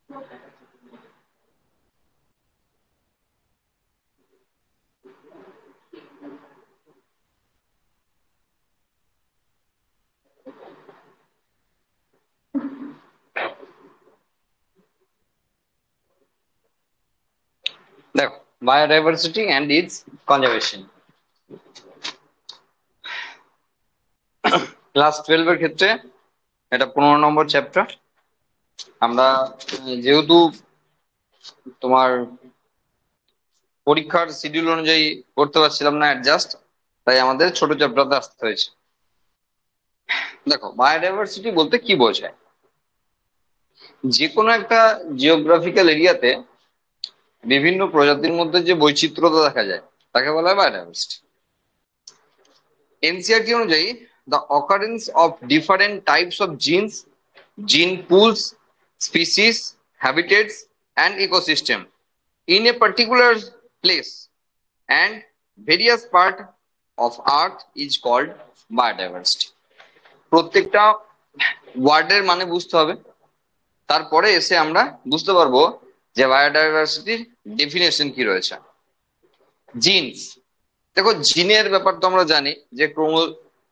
দেখো, biodiversity and it's conservation, class 12 এর ক্ষেত্রে এটা 15 নম্বর চ্যাপ্টার। আমরা যেহেতু তোমার পরীক্ষার শিডিউল অনুযায়ী করতে পারছিলাম না অ্যাডজাস্ট, তাই আমাদের ছোট চ্যাপ্টারতে আসতে হয়েছে। দেখো, বায়োডাইভার্সিটি বলতে কি বোঝায়? যে কোনো একটা জিওগ্রাফিক্যাল এরিয়াতে বিভিন্ন প্রজাতির মধ্যে যে বৈচিত্র্যতা দেখা যায় তাকে বলা হয় বায়োডাইভার্সিটি। এনসিআরটি অনুযায়ী, the occurrence of different types of genes, gene pools, species, habitats, and ecosystem in a particular place and various part of earth is called biodiversity. প্রত্যেকটা ওয়ার্ডের মানে বুঝতে হবে, তারপরে এসে আমরা বুঝতে পারবো যে বায়োডাইভার্সিটির ডেফিনেশন কি রয়েছে। জিনস, দেখো জিনের ব্যাপার তো আমরা জানি যে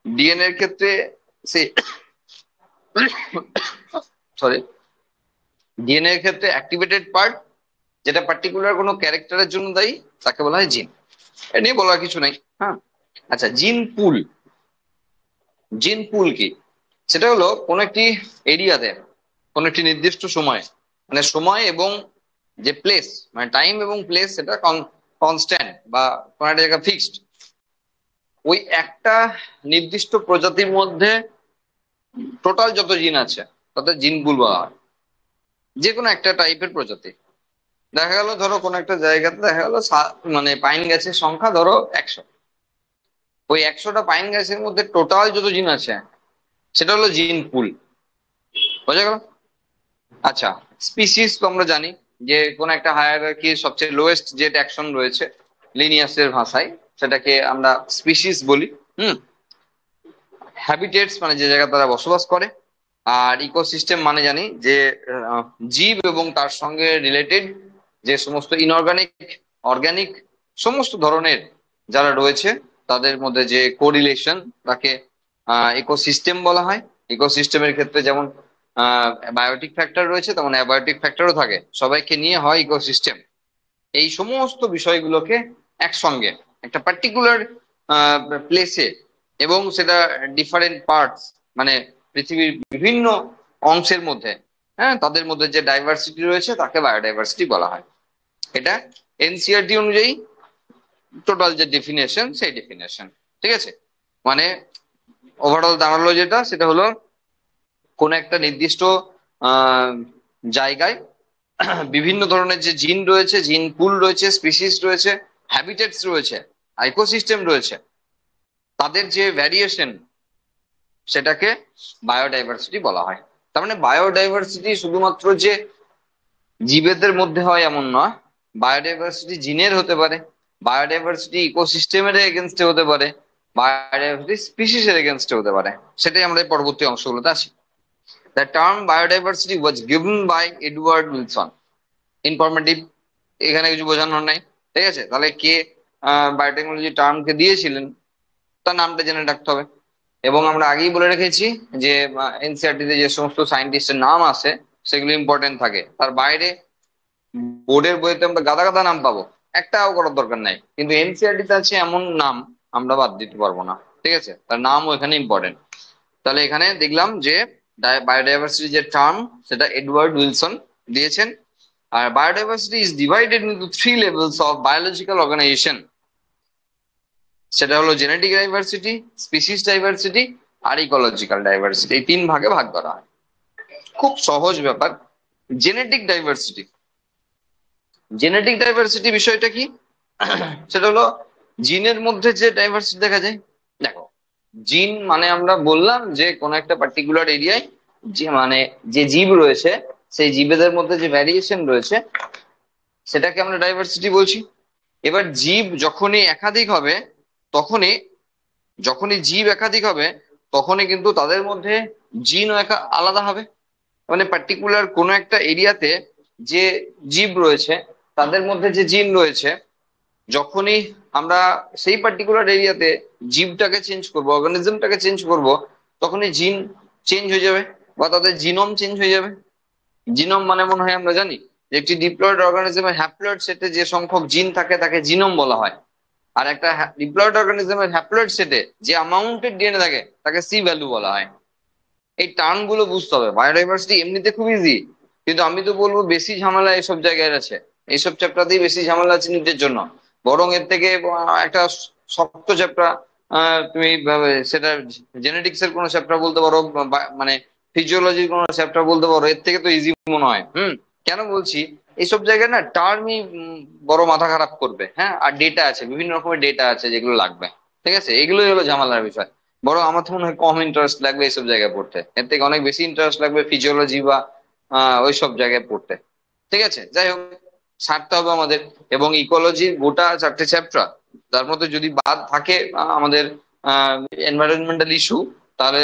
ডিএনএ এর ক্ষেত্রে সে সরি ডিএনএ এর ক্ষেত্রে অ্যাক্টিভেটেড পার্ট যেটা পার্টিকুলার কোনো ক্যারেক্টারের জন্য দায়ী তাকে বলা হয় জিন। এ নিয়ে বলার কিছু নাই। হ্যাঁ, আচ্ছা, জিন পুল। জিন পুল কি? সেটা হলো কোন একটি এরিয়াতে কোন একটি নির্দিষ্ট সময়, মানে সময় এবং যে প্লেস, মানে টাইম এবং প্লেস, সেটা কনস্ট্যান্ট বা কোন একটা জায়গা ফিক্সড, ওই একটা নির্দিষ্ট প্রজাতির মধ্যে টোটাল যত জিন আছে তাদের জিন পুল বলা হয়। যে কোনো একটা টাইপের প্রজাতি, দেখা গেল ধরো কোন একটা জায়গাতে দেখা গেল মানে পাইন গাছের সংখ্যা ধরো 100, ওই 100টা পাইন গাছের মধ্যে টোটাল যত জিন আছে সেটা হলো জিন পুল। বোঝা গেল? আচ্ছা, স্পিসিস তো আমরা জানি যে কোন একটা হায়ারার্কির সবচেয়ে লোয়েস্ট যে ট্যাক্সন রয়েছে লিনিয়াসের ভাষায়, সেটাকে আমরা স্পিসিস বলি। হুম। হ্যাবিটেটস মানে যে জায়গায় তারা বসবাস করে, আর ইকোসিস্টেম মানে জানি যে জীব এবং তার সঙ্গে রিলেটেড যে সমস্ত ইনঅর্গানিক, অর্গানিক সমস্ত ধরনের যারা রয়েছে তাদের মধ্যে যে কোরিলেশন, তাকে ইকোসিস্টেম বলা হয়। ইকোসিস্টেমের ক্ষেত্রে যেমন বায়োটিক ফ্যাক্টর রয়েছে তেমন অ্যাবায়োটিক ফ্যাক্টরও থাকে, সবাইকে নিয়ে হয় ইকোসিস্টেম। এই সমস্ত বিষয়গুলোকে একসঙ্গে একটা পার্টিকুলার প্লেসে, এবং সেটা ডিফারেন্ট পার্টস, মানে পৃথিবীর বিভিন্ন অংশের মধ্যে, হ্যাঁ, তাদের মধ্যে যে ডাইভার্সিটি রয়েছে তাকে বায়োডাইভার্সিটি বলা হয়। এটা এনসিআরটি অনুযায়ী টোটাল যে ডেফিনেশন সেই ডেফিনেশন। ঠিক আছে, মানে ওভারঅল দাঁড়ালো যেটা, সেটা হলো কোন একটা নির্দিষ্ট আহ জায়গায় বিভিন্ন ধরনের যে জিন রয়েছে, জিন পুল রয়েছে, স্পিসিস রয়েছে, হ্যাবিটেটস রয়েছে, ইকোসিস্টেম রয়েছে, তাদের যে ভ্যারিয়েশন সেটাকে বায়োডাইভার্সিটি বলা হয়। তার মানে বায়োডাইভার্সিটি শুধুমাত্র যে জীবেদের মধ্যে হয় এমন নয়, বায়োডাইভার্সিটি জিনের হতে পারে, বায়োডাইভার্সিটি ইকোসিস্টেমের এগেনস্টে হতে পারে, বায়োডাইভার্সিটি স্পিসিসের এগেনস্টে হতে পারে। সেটাই আমরা এই পরবর্তী অংশগুলোতে আসি। The term biodiversity was given by Edward Wilson. Informative, এখানে কিছু বোঝানোর নাই। ঠিক আছে, তাহলে কে বায়োটেকনোলজি টার্মকে দিয়েছিলেন তার নামটা জেনে রাখতে হবে। এবং আমরা আগেই বলে রেখেছি যে এনসিআরটি তে যে সমস্ত সায়েন্টিস্টের নাম আছে সেগুলো ইম্পর্টেন্ট থাকে, তার বাইরে বোর্ডের বইতে আমরা গাদা গাদা নাম পাবো, একটাও করার দরকার নাই, কিন্তু এনসিআরটি তে আছে এমন নাম আমরা বাদ দিতে পারবো না। ঠিক আছে, তার নামও এখানে ইম্পর্টেন্ট। তাহলে এখানে দেখলাম যে বায়োডাইভার্সিটি যে টার্ম সেটা এডওয়ার্ড উইলসন দিয়েছেন। আর biodiversity is divided into 3 levels of biological organisation. সেটা হলো জেনেটিক ডাইভার্সিটি, স্পিসিস ডাইভার্সিটি আর ইকোলজিক্যাল ডাইভার্সিটি। এই 3 ভাগে ভাগ করা হয়। খুব সহজ ব্যাপার। জেনেটিক ডাইভার্সিটি, জেনেটিক ডাইভার্সিটি বিষয়টা কি? সেটা হলো জিনের মধ্যে যে ডাইভার্সিটি দেখা যায়। দেখো, জিন মানে আমরা বললাম যে কোন একটা পার্টিকুলার এরিয়ায় যে মানে যে জীব রয়েছে সেই জীবেদের মধ্যে যে ভ্যারিয়েশন রয়েছে সেটাকে আমরা ডাইভার্সিটি বলছি। এবার জীব যখনই একাধিক হবে, তখনই যখনই জীব একাধিক হবে তখনই কিন্তু তাদের মধ্যে জিনও আলাদা হবে। মানে পার্টিকুলার কোনো একটা এরিয়াতে যে জীব রয়েছে তাদের মধ্যে যে জিন রয়েছে, যখনই আমরা সেই পার্টিকুলার এরিয়াতে জীবটাকে চেঞ্জ করব, অর্গানিজমটাকে চেঞ্জ করব, তখনই জিন চেঞ্জ হয়ে যাবে বা তাদের জিনোম চেঞ্জ হয়ে যাবে। জিনোম মানে মনে হয় আমরা জানি যে একটি ডিপ্লয়েড অর্গানিজমের হ্যাপ্লয়েড সেটে যে সংখ্যক জিন থাকে তাকে জিনোম বলা হয়। আর একটা ডিপ্লয়েড অর্গানিজমের হ্যাপ্লয়েড সেটে যে অ্যামাউন্টেড ডিএনএ থাকে তাকে সি ভ্যালু বলা হয়। এই টার্ম গুলো বুঝতে হবে। বায়োডাইভার্সিটি এমনিতে খুব ইজি, কিন্তু আমি তো বলবো বেশি ঝামেলা এইসব জায়গায় আছে, এইসব চ্যাপ্টারতেই বেশি ঝামেলা আছে নিটের জন্য। বরং এর থেকে একটা শক্ত চ্যাপ্টার তুমি সেটা জেনেটিক্স এর কোনো চ্যাপ্টার বলতে পারো, মানে ফিজিওলজির কোনো চ্যাপ্টার বলতে পারো, এর থেকে তো ইজি মনে হয়। কেন বলছি, এইসব জায়গায় না টার্মই বড় মাথা খারাপ করবে। হ্যাঁ, আর ডেটা আছে, বিভিন্ন রকমের ডেটা আছে যেগুলো লাগবে। ঠিক আছে, এগুলোই হলো ঝামেলার বিষয়। বরং আমার তো মনে হয় কম ইন্টারেস্ট লাগবে এইসব জায়গায় পড়তে, এর থেকে অনেক বেশি ইন্টারেস্ট লাগবে ফিজিওলজি বা ওইসব জায়গায় পড়তে। ঠিক আছে, যাই হোক, ছাড়তে হবে আমাদের। এবং ইকোলজির গোটা 4টে চ্যাপ্টার, তার মধ্যে যদি বাদ থাকে আমাদের এনভায়রনমেন্টাল ইস্যু, তাহলে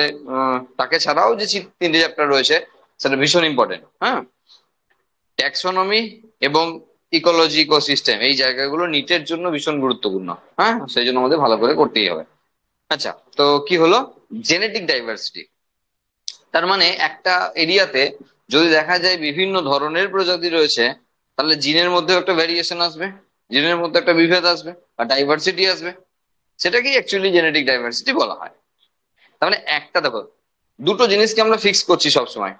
তাকে ছাড়াও যে 3টে চ্যাপ্টার রয়েছে সেটা ভীষণ ইম্পর্টেন্ট। হ্যাঁ, ট্যাক্সোনমি এবং ইকোলজি, ইকোসিস্টেম, এই জায়গাগুলো নিটের জন্য ভীষণ গুরুত্বপূর্ণ। হ্যাঁ, সেই জন্য আমাদের ভালো করে করতেই হবে। আচ্ছা, তো কি হলো জেনেটিক ডাইভার্সিটি? তার মানে একটা এরিয়াতে যদি দেখা যায় বিভিন্ন ধরনের প্রজাতি রয়েছে, তাহলে জিনের মধ্যে একটা ভ্যারিয়েশন আসবে, জিনের মধ্যে একটা বিভেদ আসবে বা ডাইভার্সিটি আসবে। সেটাকেই অ্যাকচুয়ালি জেনেটিক ডাইভার্সিটি বলা হয়। তার মানে একটা দেখো, দুটো জিনিসকে আমরা ফিক্স করছি সবসময়।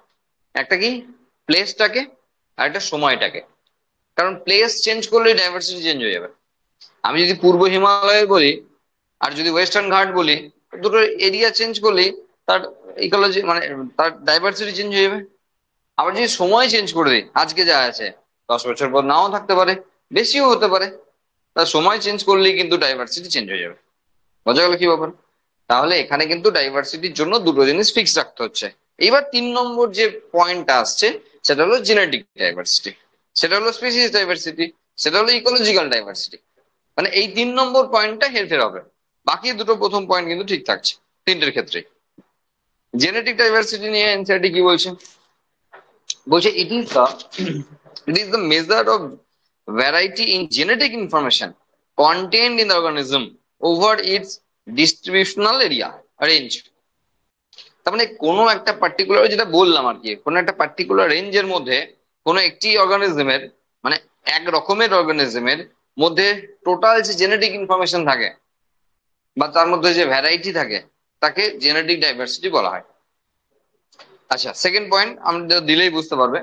একটা কি, প্লেসটাকে, আর একটা সময়টাকে। কারণ প্লেস চেঞ্জ করলে ডাইভার্সিটি চেঞ্জ হয়ে যাবে। আমি যদি পূর্ব হিমালয় বলি আর যদি ওয়েস্টার্ন ঘাট বলি, দুটো এরিয়া চেঞ্জ করলেই তার ইকোলজি মানে তার ডাইভার্সিটি চেঞ্জ হয়ে যাবে। আবার যদি সময় চেঞ্জ করে দিই, আজকে যা আছে 10 বছর পর নাও থাকতে পারে, বেশিও হতে পারে, তার সময় চেঞ্জ করলেই কিন্তু ডাইভার্সিটি চেঞ্জ হয়ে যাবে। বোঝা গেল কি ব্যাপার? তাহলে এখানে কিন্তু ডাইভার্সিটির জন্য দুটো জিনিস ফিক্স রাখতে হচ্ছে। এইবার 3 নম্বর যে পয়েন্টটা আসছে, সেটা হলো জেনেটিক ডাইভার্সিটি, সেটা হলো স্পিসিস ডাইভার্সিটি, সেটা হলো ইকোলজিক্যাল ডাইভার্সিটি। মানে এই 3 নম্বর পয়েন্টটা হেরফের হবে, বাকি দুটো প্রথম পয়েন্ট কিন্তু ঠিক থাকছে 3টের ক্ষেত্রে। জেনেটিক ডাইভার্সিটি নিয়ে এনসিইআরটি কি বলছে? বলছে it is the measure of variety in genetic information contained in the organism over its distributional area range. তার মানে কোনো একটা পার্টিকুলার, যেটা বললাম আর কি, কোনো একটা পার্টিকুলার রেঞ্জের মধ্যে কোনো একটি অর্গানিজমের, মানে এক রকমের অর্গানিজমের মধ্যে টোটাল যে জেনেটিক ইনফরমেশন থাকে বা তার মধ্যে যে ভ্যারাইটি থাকে, তাকে জেনেটিক ডাইভার্সিটি বলা হয়। আচ্ছা, সেকেন্ড পয়েন্ট আমরা দিলেই বুঝতে পারবে।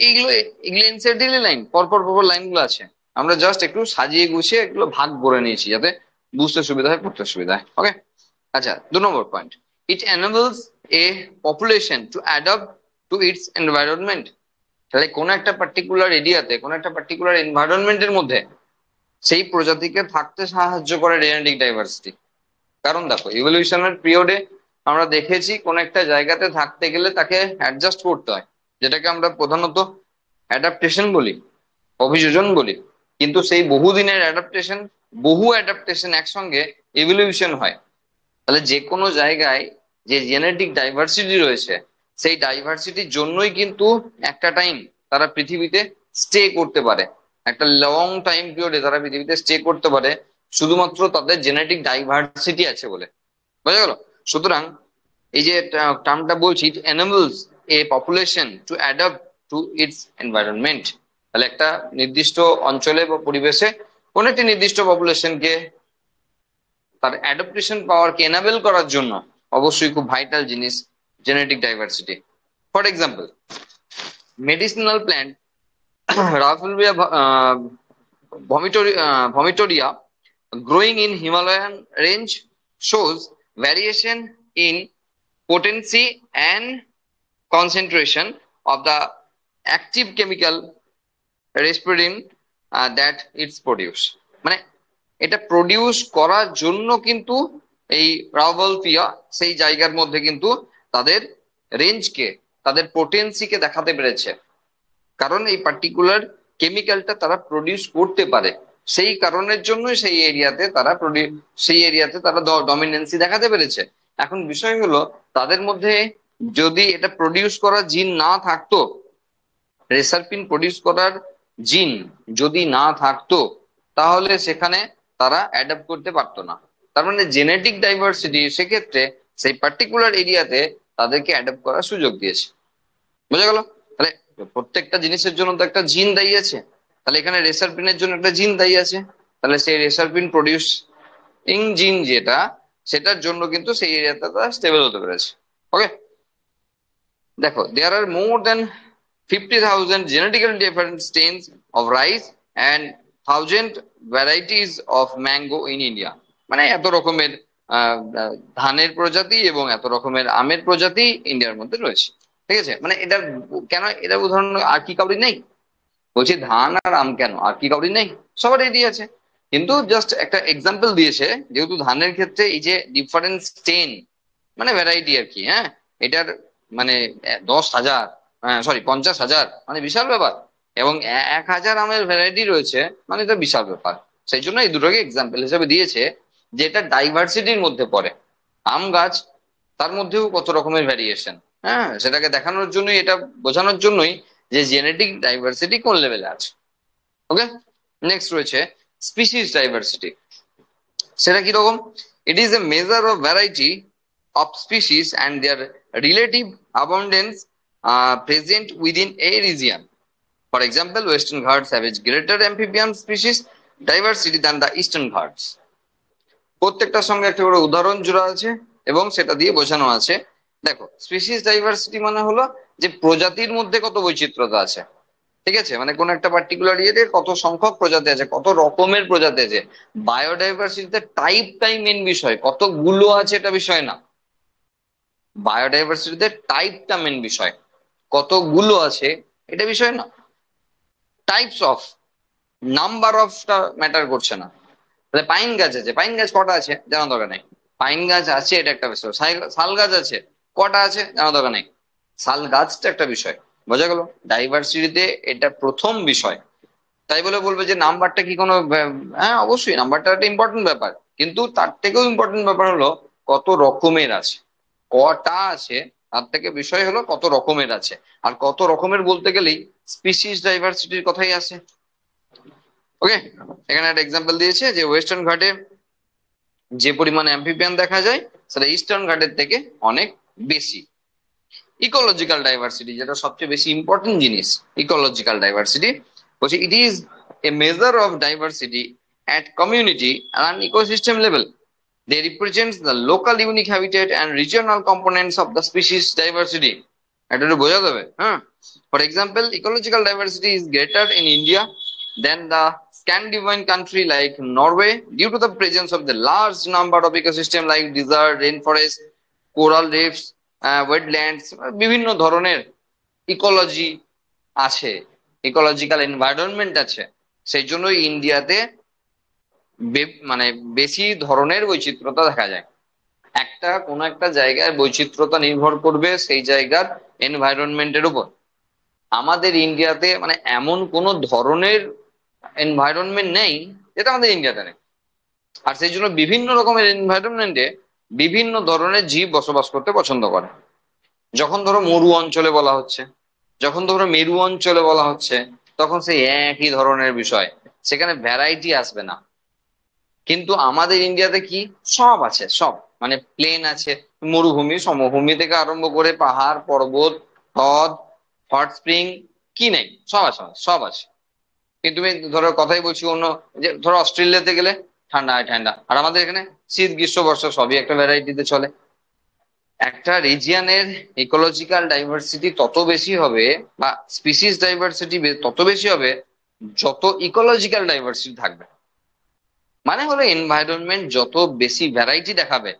এইগুলো এগুলো এনসিইআরটি লাইন, পরপর পরপর লাইনগুলো আছে, আমরা জাস্ট একটু সাজিয়ে গুছিয়ে এগুলো ভাগ করে নিয়েছি যাতে বুঝতে সুবিধা হয়, পড়তে সুবিধা হয়। ওকে, আচ্ছা, 2 number point, it enables a population to adapt to its environment. তাহলে কোনো একটা পার্টিকুলার এরিয়াতে, কোনো একটা পার্টিকুলার এনভায়রনমেন্টের মধ্যে সেই প্রজাতিকে থাকতে সাহায্য করে জেনেটিক ডাইভার্সিটি। কারণ দেখো, ইভলিউশনের পিরিয়ডে আমরা দেখেছি কোন একটা জায়গাতে থাকতে গেলে তাকে অ্যাডজাস্ট করতে হয়, যেটাকে আমরা প্রধানত অ্যাডাপ্টেশন বলি, অভিযোজন বলি। কিন্তু সেই বহুদিনের অ্যাডাপ্টেশন, বহু অ্যাডাপ্টেশন একসঙ্গে ইভলিউশন হয়। তাহলে যে কোনো জায়গায় যে জেনেটিক ডাইভার্সিটি রয়েছে, সেই ডাইভার্সিটির জন্যই কিন্তু একটা টাইম তারা পৃথিবীতে স্টে করতে পারে, একটা লং টাইম পিরিয়ডে তারা পৃথিবীতে স্টে করতে পারে, শুধুমাত্র তাদের জেনেটিক ডাইভার্সিটি আছে বলে। বোঝা গেল? সুতরাং এই যে টার্মটা বলছি, it enables a population to adapt to its environment. তাহলে একটা নির্দিষ্ট অঞ্চলে বা পরিবেশে কোন একটি নির্দিষ্ট পপুলেশনকে তার অ্যাডাপ্টেশন পাওয়ারকে এনাবেল করার জন্য অবশ্যই খুব ভাইটাল জিনিস genetic diversity. For example, medicinal plant Rauwolfia vomitoria growing in Himalayan range shows variation in potency and concentration of the active chemical respirin that it's produce. মানে এটা প্রডিউস করার জন্য কিন্তু এই রাভলপিয়া সেই জায়গার মধ্যে কিন্তু তাদের রেঞ্জকে, তাদের পোটেন্সিকে দেখাতে পেরেছে। কারণ এই পার্টিকুলার কেমিক্যালটা তারা প্রডিউস করতে পারে, সেই কারণের জন্য সেই এরিয়াতে তারা ডমিনেন্সি দেখাতে পেরেছে। এখন বিষয় হলো, তাদের মধ্যে যদি এটা প্রডিউস করা জিন না থাকতো, রেসারপিন প্রডিউস করার জিন যদি না থাকতো তাহলে সেখানে তারা অ্যাডাপ্ট করতে পারতো না। তার মানে জেনেটিক ডাইভার্সিটি সেক্ষেত্রে সেই পার্টিকুলার এরিয়াতে তাদেরকে অ্যাডাপ্ট করার সুযোগ দিয়েছে। বোঝা গেল? তাহলে প্রত্যেকটা জিনিসের জন্য তো একটা জিন দায়ী আছে, তাহলে এখানে রেসারপিনের জন্য একটা জিন দায়ী আছে, তাহলে সেই রেসারপিন প্রডিউসিং জিন যেটা, সেটার জন্য কিন্তু সেই এরিয়াটা স্টেবল হতে পেরেছে। ওকে, দেখো দেয়ার আর মোর দেন 50,000 genetically different strains of rice and 1,000 varieties of mango in India। মানে এত রকমের ধানের প্রজাতি এবং এত রকমের আমের প্রজাতি ইন্ডিয়ার মধ্যে রয়েছে। ঠিক আছে, মানে এটা কেন, এটা উদাহরণ আর কি কাউরি নেই? বলছি ধান আর আম কেন, আর কি কাউরি নেই? সবারই দিয়েছে, কিন্তু জাস্ট একটা এক্সাম্পল দিয়েছে, যেহেতু ধানের ক্ষেত্রে এই যে ডিফারেন্ট স্টেন মানে ভ্যারাইটি আর কি, হ্যাঁ, এটার মানে 10,000, সরি 50,000, মানে বিশাল ব্যাপার। এবং 1,000 আমের ভ্যারাইটি রয়েছে, মানে এটা বিশাল ব্যাপার। সেই জন্য এই দুটোকে এক্সাম্পল হিসেবে দিয়েছে, যে এটা ডাইভার্সিটির মধ্যে পড়ে। আম গাছ, তার মধ্যেও কত রকমের ভ্যারিয়েশন, হ্যাঁ, সেটাকে দেখানোর জন্যই, এটা বোঝানোর জন্যই যে জেনেটিক ডাইভার্সিটি কোন লেভেলে আছে। ওকে, নেক্সট রয়েছে স্পিসিস ডাইভার্সিটি। সেটা কিরকম? It is a measure of variety of species and their relative abundance present within a region. For example, Western Ghats have a greater amphibian species diversity than the Eastern Ghats. প্রত্যেকটার সঙ্গে একটা করে উদাহরণ জোড়া আছে এবং সেটা দিয়ে বোঝানো আছে। দেখো, স্পিসিস ডাইভার্সিটি মানে হলো যে প্রজাতির মধ্যে কত বৈচিত্র্যতা আছে। ঠিক আছে, মানে কোন একটা পার্টিকুলার ইয়েতে কত সংখ্যক প্রজাতি আছে, কত রকমের প্রজাতি আছে। বায়োডাইভার্সিটিতে টাইপটাই মেন বিষয়, কতগুলো আছে এটা বিষয় না। বায়োডাইভার্সিটিতে টাইপটা মেন বিষয়, কতগুলো আছে এটা বিষয় না। টাইপস অফ, নাম্বার অফটা ম্যাটার করছে না। তাহলে পাইন গাছ আছে, পাইন গাছ কটা আছে জানা দরকার নেই, পাইন গাছ আছে এটা একটা বিষয়। শাল গাছ আছে, কটা আছে জানা দরকার নেই, শাল গাছটা একটা বিষয়। বোঝা গেল? ডাইভার্সিটিতে এটা প্রথম বিষয়। তাই বলে বলবে যে নাম্বারটা কি কোনো, হ্যাঁ অবশ্যই নাম্বারটা একটা ইম্পর্টেন্ট ব্যাপার, কিন্তু তার থেকেও ইম্পর্টেন্ট ব্যাপার হলো কত রকমের আছে, কটা আছে, তার থেকে বিষয় হলো কত রকমের আছে। আর কত রকমের বলতে গেলেই স্পিসিস ডাইভার্সিটির কথাই আসে। ওকে, এখানে একটা এক্সাম্পল দিয়েছে যে ওয়েস্টার্ন ঘাটে যে পরিমাণ অ্যাম্ফিবিয়ান দেখা যায় সেটা ইস্টার্ন ঘাটের থেকে অনেক বেশি। ইকোলজিক্যাল ডাইভার্সিটি, যেটা সবচেয়ে বেশি ইম্পর্টেন্ট জিনিস, ইকোলজিক্যাল ডাইভার্সিটি বলছি it is a measure of diversity at community and ecosystem level. They represent the local unique habitat and regional components of the species diversity. এটা একটু বোঝা যাবে, হ্যাঁ। For example, ecological diversity is greater in India than the Scandinavian country like Norway due to the presence of the large number of ecosystem like desert, rainforest, coral reefs, wetlands, বিভিন্ন ধরনের ecology আছে, ecological environment আছে। সেই জন্যই ইন্ডিয়াতে মানে বেশি ধরনের বৈচিত্র্যতা দেখা যায়। একটা কোন একটা জায়গায় বৈচিত্র্যতা নির্ভর করবে সেই জায়গার এনভায়রনমেন্টের উপর। আমাদের ইন্ডিয়াতে মানে এমন কোন ধরনের এনভায়রনমেন্ট নেই যেটা আমাদের ইন্ডিয়াতে নেই। আর সেই জন্য বিভিন্ন রকমের এনভায়রনমেন্টে বিভিন্ন ধরনের জীব বসবাস করতে পছন্দ করে। যখন ধরো মরু অঞ্চলে বলা হচ্ছে, যখন ধরো মেরু অঞ্চলে বলা হচ্ছে, তখন সেই একই ধরনের বিষয়, সেখানে ভ্যারাইটি আসবে না। কিন্তু আমাদের ইন্ডিয়াতে কি সব আছে, সব মানে প্লেন আছে, মরুভূমি, সমভূমি থেকে আরম্ভ করে পাহাড় পর্বত, হ্রদ, হট স্প্রিং, কি নেই সব আছে, সব আছে। কিন্তু তুমি ধরো কথাই বলছি অন্য, যে ধরো অস্ট্রেলিয়াতে গেলে ঠান্ডা হয় ঠান্ডা, আর আমাদের এখানে শীত গ্রীষ্ম বর্ষা সবই একটা ভ্যারাইটিতে চলে। একটা রিজিয়নের ইকোলজিক্যাল ডাইভার্সিটি তত বেশি হবে বা স্পিসিস ডাইভার্সিটি তত বেশি হবে যত ইকোলজিক্যাল ডাইভার্সিটি থাকবে। মানে হলো এনভায়রনমেন্ট যত বেশি ভ্যারাইটি দেখাবে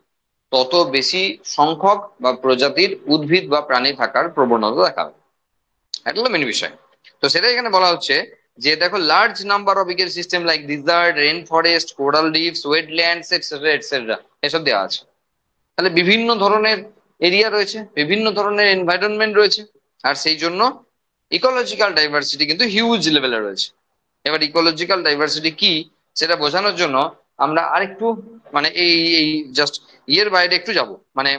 তত বেশি সংখ্যক বা প্রজাতির উদ্ভিদ বা প্রাণী থাকার প্রবণতা দেখাবে। এটা হলো মেন বিষয়। তো সেটা এখানে বলা হচ্ছে যে দেখো large number of ecosystem like desert, rain forest, coral reefs, wetlands etcetera etcetera, এসব দেওয়া আছে। তাহলে বিভিন্ন ধরনের এরিয়া রয়েছে, বিভিন্ন ধরনের এনভায়রনমেন্ট রয়েছে, আর সেই জন্য ইকোলজিক্যাল ডাইভার্সিটি কিন্তু হিউজ লেভেলে রয়েছে। এবার ইকোলজিক্যাল ডাইভার্সিটি কি সেটা বোঝানোর জন্য আমরা আরেকটু মানে এই এই জাস্ট ইয়ের বাইরে একটু যাব, মানে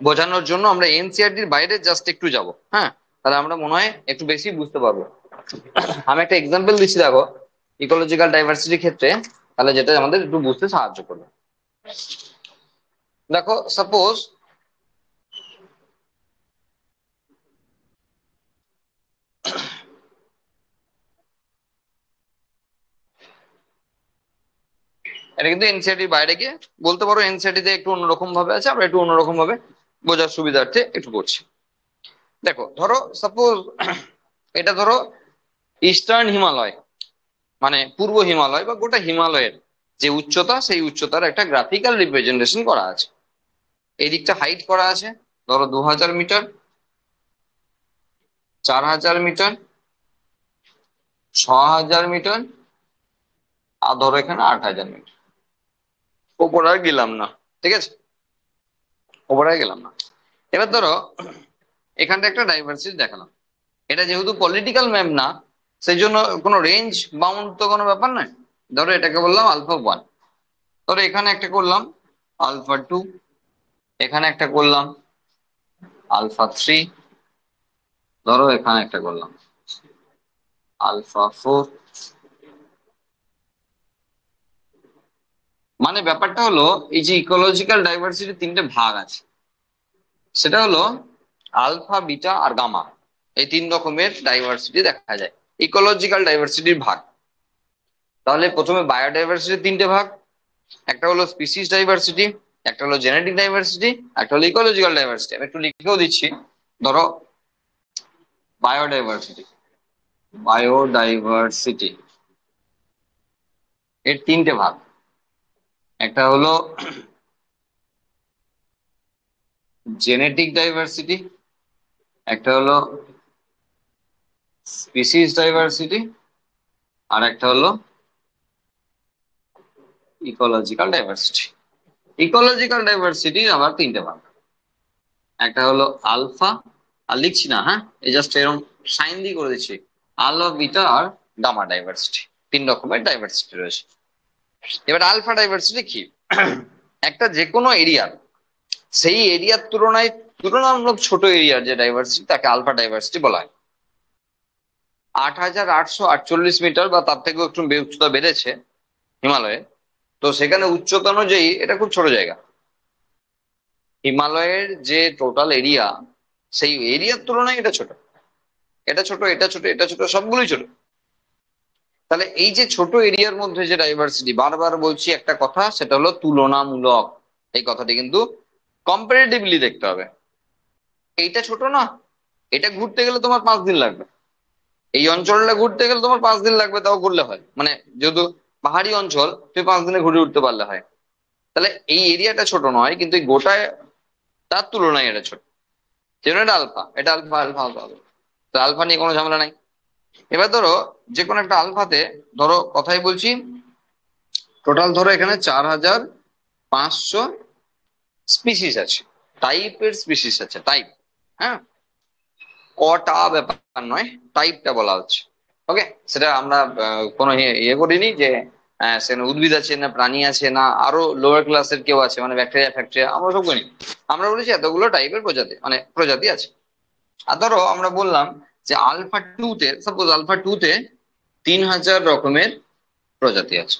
বোঝানোর জন্য আমরা এনসিইআরটির বাইরে জাস্ট একটু যাব, হ্যাঁ। তাহলে আমরা মনে হয় একটু বেশি বুঝতে পারবো। আমি একটা এক্সাম্পল দিচ্ছি, দেখো ইকোলজিক্যাল ডাইভার্সিটির ক্ষেত্রে, তাহলে যেটা আমাদের একটু বুঝতে সাহায্য করবে। দেখো সাপোজ এটা কিন্তু এনসিআরটির বাইরে গিয়ে বলতে পারো, এনসিআরটি তে একটু অন্যরকম ভাবে আছে, আমরা একটু অন্যরকম ভাবে বোঝার সুবিধার্থে একটু করছি। দেখো ধরো সাপোজ এটা ধরো ইস্টার্ন হিমালয়, মানে পূর্ব হিমালয় বা গোটা হিমালয়ের যে উচ্চতা, সেই উচ্চতার একটা গ্রাফিক্যাল রিপ্রেজেন্টেশন করা আছে। এই দিকটা হাইট করা আছে ধরো 2000 মিটার, 4000 মিটার, 6000 মিটার, আর ধরো এখানে 8000 মিটার। ওপরে আর গেলাম না, ঠিক আছে, ওপরে আর গেলাম না। এবার ধরো এখানটা একটা ডাইভার্সিটি দেখালাম। এটা যেহেতু পলিটিক্যাল ম্যাপ না, সেই জন্য কোনো রেঞ্জ বাউন্ড তো কোনো ব্যাপার নয়। ধরো এটাকে বললাম আলফা 1, ধরো এখানে একটা করলাম আলফা 2, এখানে একটা করলাম আলফা 3, ধরো এখানে একটা করলাম আলফা 4। মানে ব্যাপারটা হলো, এই যে ইকোলজিক্যাল ডাইভার্সিটি তিনটে ভাগ আছে, সেটা হলো আলফা, বিটা আর গামা। এই তিন রকমের ডাইভার্সিটি দেখা যায় ইকোলজিক্যাল ডাইভার্সিটির ভাগ। তাহলে প্রথমে বায়োডাইভার্সিটির তিনটে ভাগ, একটা হলো স্পিসিস ডাইভার্সিটি, একটা হলো জেনেটিক ডাইভার্সিটি, একটা হলো ইকোলজিক্যাল ডাইভার্সিটি। আমি একটু লিখেও দিচ্ছি। ধরো বায়োডাইভার্সিটি, বায়োডাইভার্সিটি এর তিনটে ভাগ, একটা হলো জেনেটিক ডাইভার্সিটি, একটা হলো স্পিসিস ডাইভার্সিটি, আর একটা হলো ইকোলজিক্যাল ডাইভার্সিটি। ইকোলজিক্যাল ডাইভার্সিটি আবার তিনটে ভাগ, একটা হলো আলফা, আর লিখছি না, হ্যাঁ, এই জাস্ট এরকম সাইন দিয়ে করে দিচ্ছি, আলফা, বিটা আর গামা ডাইভার্সিটি। তিন রকমের ডাইভার্সিটি রয়েছে। এবার আলফা ডাইভার্সিটি কি? একটা যে কোনো এরিয়ার, সেই এরিয়ার তুলনায় তুলনামূলক ছোট এরিয়ার যে ডাইভার্সিটি, তাকে আলফা ডাইভার্সিটি বলা হয়। 8848 মিটার বা তার থেকেও একটু উচ্চতা বেড়েছে হিমালয়ে, তো সেখানে উচ্চতা অনুযায়ী এটা খুব ছোট জায়গা। হিমালয়ের যে টোটাল এরিয়া, সেই এরিয়ার তুলনায় এটা ছোট, এটা ছোট, এটা ছোট, এটা ছোট, সবগুলোই ছোট। তাহলে এই যে ছোট এরিয়ার মধ্যে যে ডাইভার্সিটি, বারবার বলছি একটা কথা, সেটা হলো তুলনামূলক। এই কথাটি কিন্তু কম্পারেটিভলি দেখতে হবে। এইটা ছোট না, এটা ঘুরতে গেলে তোমার 5 দিন লাগবে, এই অঞ্চলটা ঘুরতে গেলে তোমার 5 দিন লাগবে, তাও করলে হয়, মানে যেহেতু পাহাড়ি অঞ্চল, তুমি 5 দিনে ঘুরে উঠতে পারলে হয়। তাহলে এই এরিয়াটা ছোট নয়, কিন্তু এই গোটায় তার তুলনায় এটা ছোট। যেন এটা আলফা, এটা আলফা, আলফা, আলফা, আলফা। তো আলফা নিয়ে কোনো ঝামেলা নাই। এবার ধরো যে কোনো একটা আলফাতে, ধরো কথাই বলছি, টোটাল ধরো এখানে 4500 স্পিসিস আছে, টাইপের স্পিসিস আছে, টাইপ। হ্যাঁ, কটা ব্যাপার নয়, টাইপটা বলা হচ্ছে। ওকে, সেটা আমরা কোনো ইয়ে করিনি যে সেখানে উদ্ভিদ আছে না প্রাণী আছে না আরো লোয়ার ক্লাসের কেউ আছে, মানে ব্যাকটেরিয়া ফ্যাক্টেরিয়া, আমরা সব করিনি। আমরা বলেছি এতগুলো টাইপের প্রজাতি, মানে প্রজাতি আছে। আর ধরো আমরা বললাম যে আলফা 2 তে, সাপোজ আলফা 2 তে 3000 রকমের প্রজাতি আছে।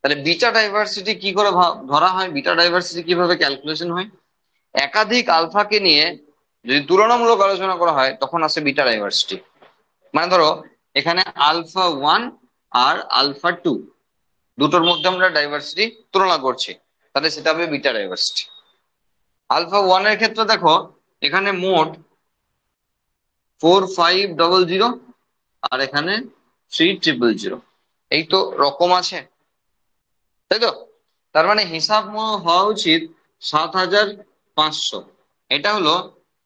তাহলে বিটা ডাইভার্সিটি কি করে ধরা হয়, বিটা ডাইভার্সিটি কিভাবে ক্যালকুলেশন হয়? একাধিক আলফাকে নিয়ে যদি তুলনামূলক আলোচনা করা হয়, তখন আসে বিটা ডাইভার্সিটি। মানে ধরো এখানে আলফা 1 আর আলফা 2, দুটোর মধ্যে আমরা ডাইভার্সিটি তুলনা করছি, তাহলে সেটা হবে বিটা ডাইভার্সিটি। আলফা 1 এর ক্ষেত্রে দেখো এখানে মোট 4500, আর এখানে 3000। এই তো রকম আছে, তাই তো? তার মানে হিসাব হওয়া উচিত 7500। এটা হলো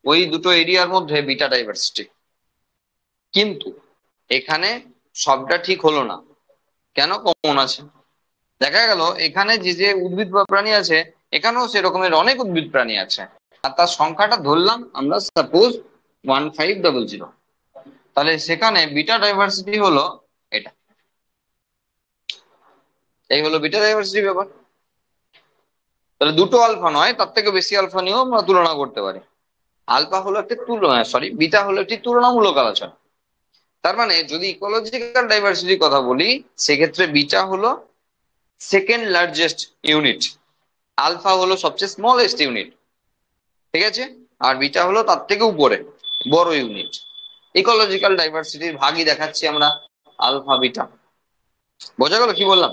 ওই দুটো এরিয়ার মধ্যে বিটা ডাইভার্সিটি। কিন্তু এখানে সবটা ঠিক হলো না, কেন? কমন আছে। দেখা গেল এখানে যে যে উদ্ভিদ বা প্রাণী আছে, এখানেও সেরকমের অনেক উদ্ভিদ প্রাণী আছে, আর তার সংখ্যাটা ধরলাম আমরা সাপোজ 1500। তাহলে সেখানে বিটা ডাইভার্সিটি হলো এটা, এই হলো বিটা ডাইভার্সিটি ব্যাপার। তাহলে দুটো আলফা নয়, তার থেকে বেশি আলফা নিয়েও আমরা তুলনা করতে পারি। আলফা হলো একটি তুলনা, সরি বিটা হলো একটি তুলনামূলক আলোচনা। তার মানে যদি ইকোলজিক্যাল ডাইভার্সিটির কথা বলি, সেক্ষেত্রে বিটা হলো সেকেন্ড লার্জেস্ট ইউনিট, আলফা হলো সবচেয়ে স্মলেস্ট ইউনিট, ঠিক আছে? আর বিটা হলো তার থেকে উপরে বড় ইউনিট। ইকোলজিক্যাল ডাইভার্সিটির ভাগই দেখাচ্ছি আমরা আলফা বিটা। বোঝা গেল কি বললাম?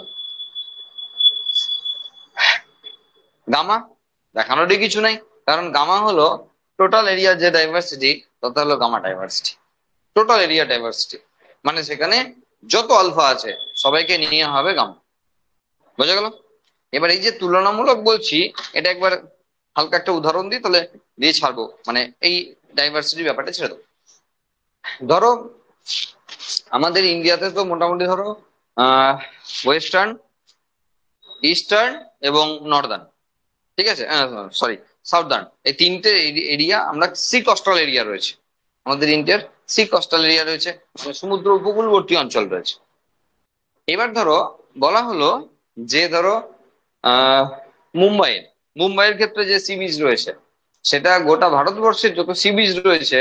গামা দেখানোরই কিছু নাই, কারণ গামা হলো টোটাল এরিয়া যে ডাইভার্সিটি, তথা হলো gamma diversity, total area diversity, মানে সেখানে যত আলফা আছে সবাইকে নিয়ে হবে গামা। বোঝা গেল? এবার এই যে তুলনামূলক বলছি, এটা একবার হালকা একটা উদাহরণ দিই, তাহলে দিয়ে ছাড়বো, মানে এই ডাইভার্সিটি ব্যাপারটা ছেড়ে দেবো। ধরো আমাদের ইন্ডিয়াতে তো মোটামুটি ধরো ওয়েস্টার্ন, ইস্টার্ন এবং নর্দার্ন, ঠিক আছে, সরি সাউদার্ন, এই তিনটে এরিয়া আমরা সি কোস্টাল এরিয়া রয়েছে আমাদের ইন্ডিয়ার, সি কোস্টাল এরিয়া রয়েছে, মানে সমুদ্র উপকূলবর্তী অঞ্চল রয়েছে। এবার ধরো বলা হলো যে ধরো আহ মুম্বাইয়ের মুম্বাইয়ের ক্ষেত্রে যে সি বিচ রয়েছে, সেটা গোটা ভারতবর্ষের যত সি বিচ রয়েছে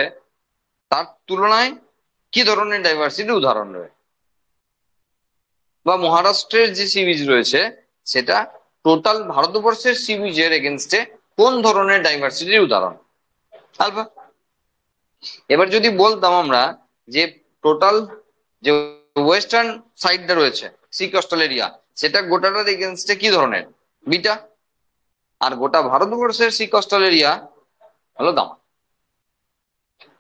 তার তুলনায় কি ধরনের ডাইভার্সিটি উদাহরণ রয়েছে, বা মহারাষ্ট্রের যে সি বিচ রয়েছে সেটা টোটাল ভারতবর্ষের সি বিচের এগেনস্টে কোন ধরনের ডাইভার্সিটির উদাহরণ? আলফা। এবার যদি বলতাম আমরা যে টোটাল যে ওয়েস্টার্ন সাইডটা রয়েছে সি কোস্টাল এরিয়া, সেটা গোটাটার এগেনস্টে কি ধরনের? বিটা। আর গোটা ভারতবর্ষের সি কোস্টাল এরিয়া হলো গামা।